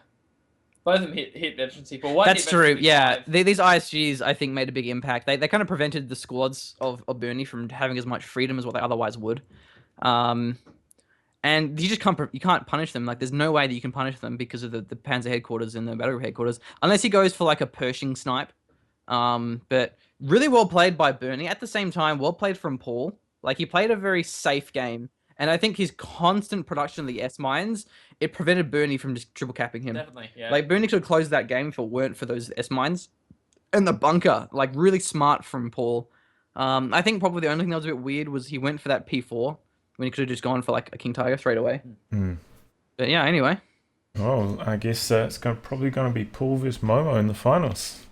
Speaker 3: Both of them hit veteran C4. One
Speaker 2: That's
Speaker 3: hit
Speaker 2: true.
Speaker 3: veteran
Speaker 2: Yeah,
Speaker 3: C5.
Speaker 2: these ISGs I think made a big impact. They kind of prevented the squads of Burmie from having as much freedom as what they otherwise would. And you just can't punish them. Like, there's no way that you can punish them because of the Panzer headquarters and the battle group headquarters, unless he goes for like a Pershing snipe. But really well played by Burmie. At the same time, well played from PauL. Like, he played a very safe game. And I think his constant production of the S-mines, it prevented Burmie from just triple capping him.
Speaker 3: Definitely, yeah.
Speaker 2: Like, Burmie could have closed that game if it weren't for those S-mines. And the bunker, like, really smart from PauL. I think probably the only thing that was a bit weird was he went for that P4 when he could have just gone for, like, a King Tiger straight away.
Speaker 1: Hmm.
Speaker 2: But yeah, anyway.
Speaker 1: Well, I guess it's probably going to be PauL vs Momo in the finals.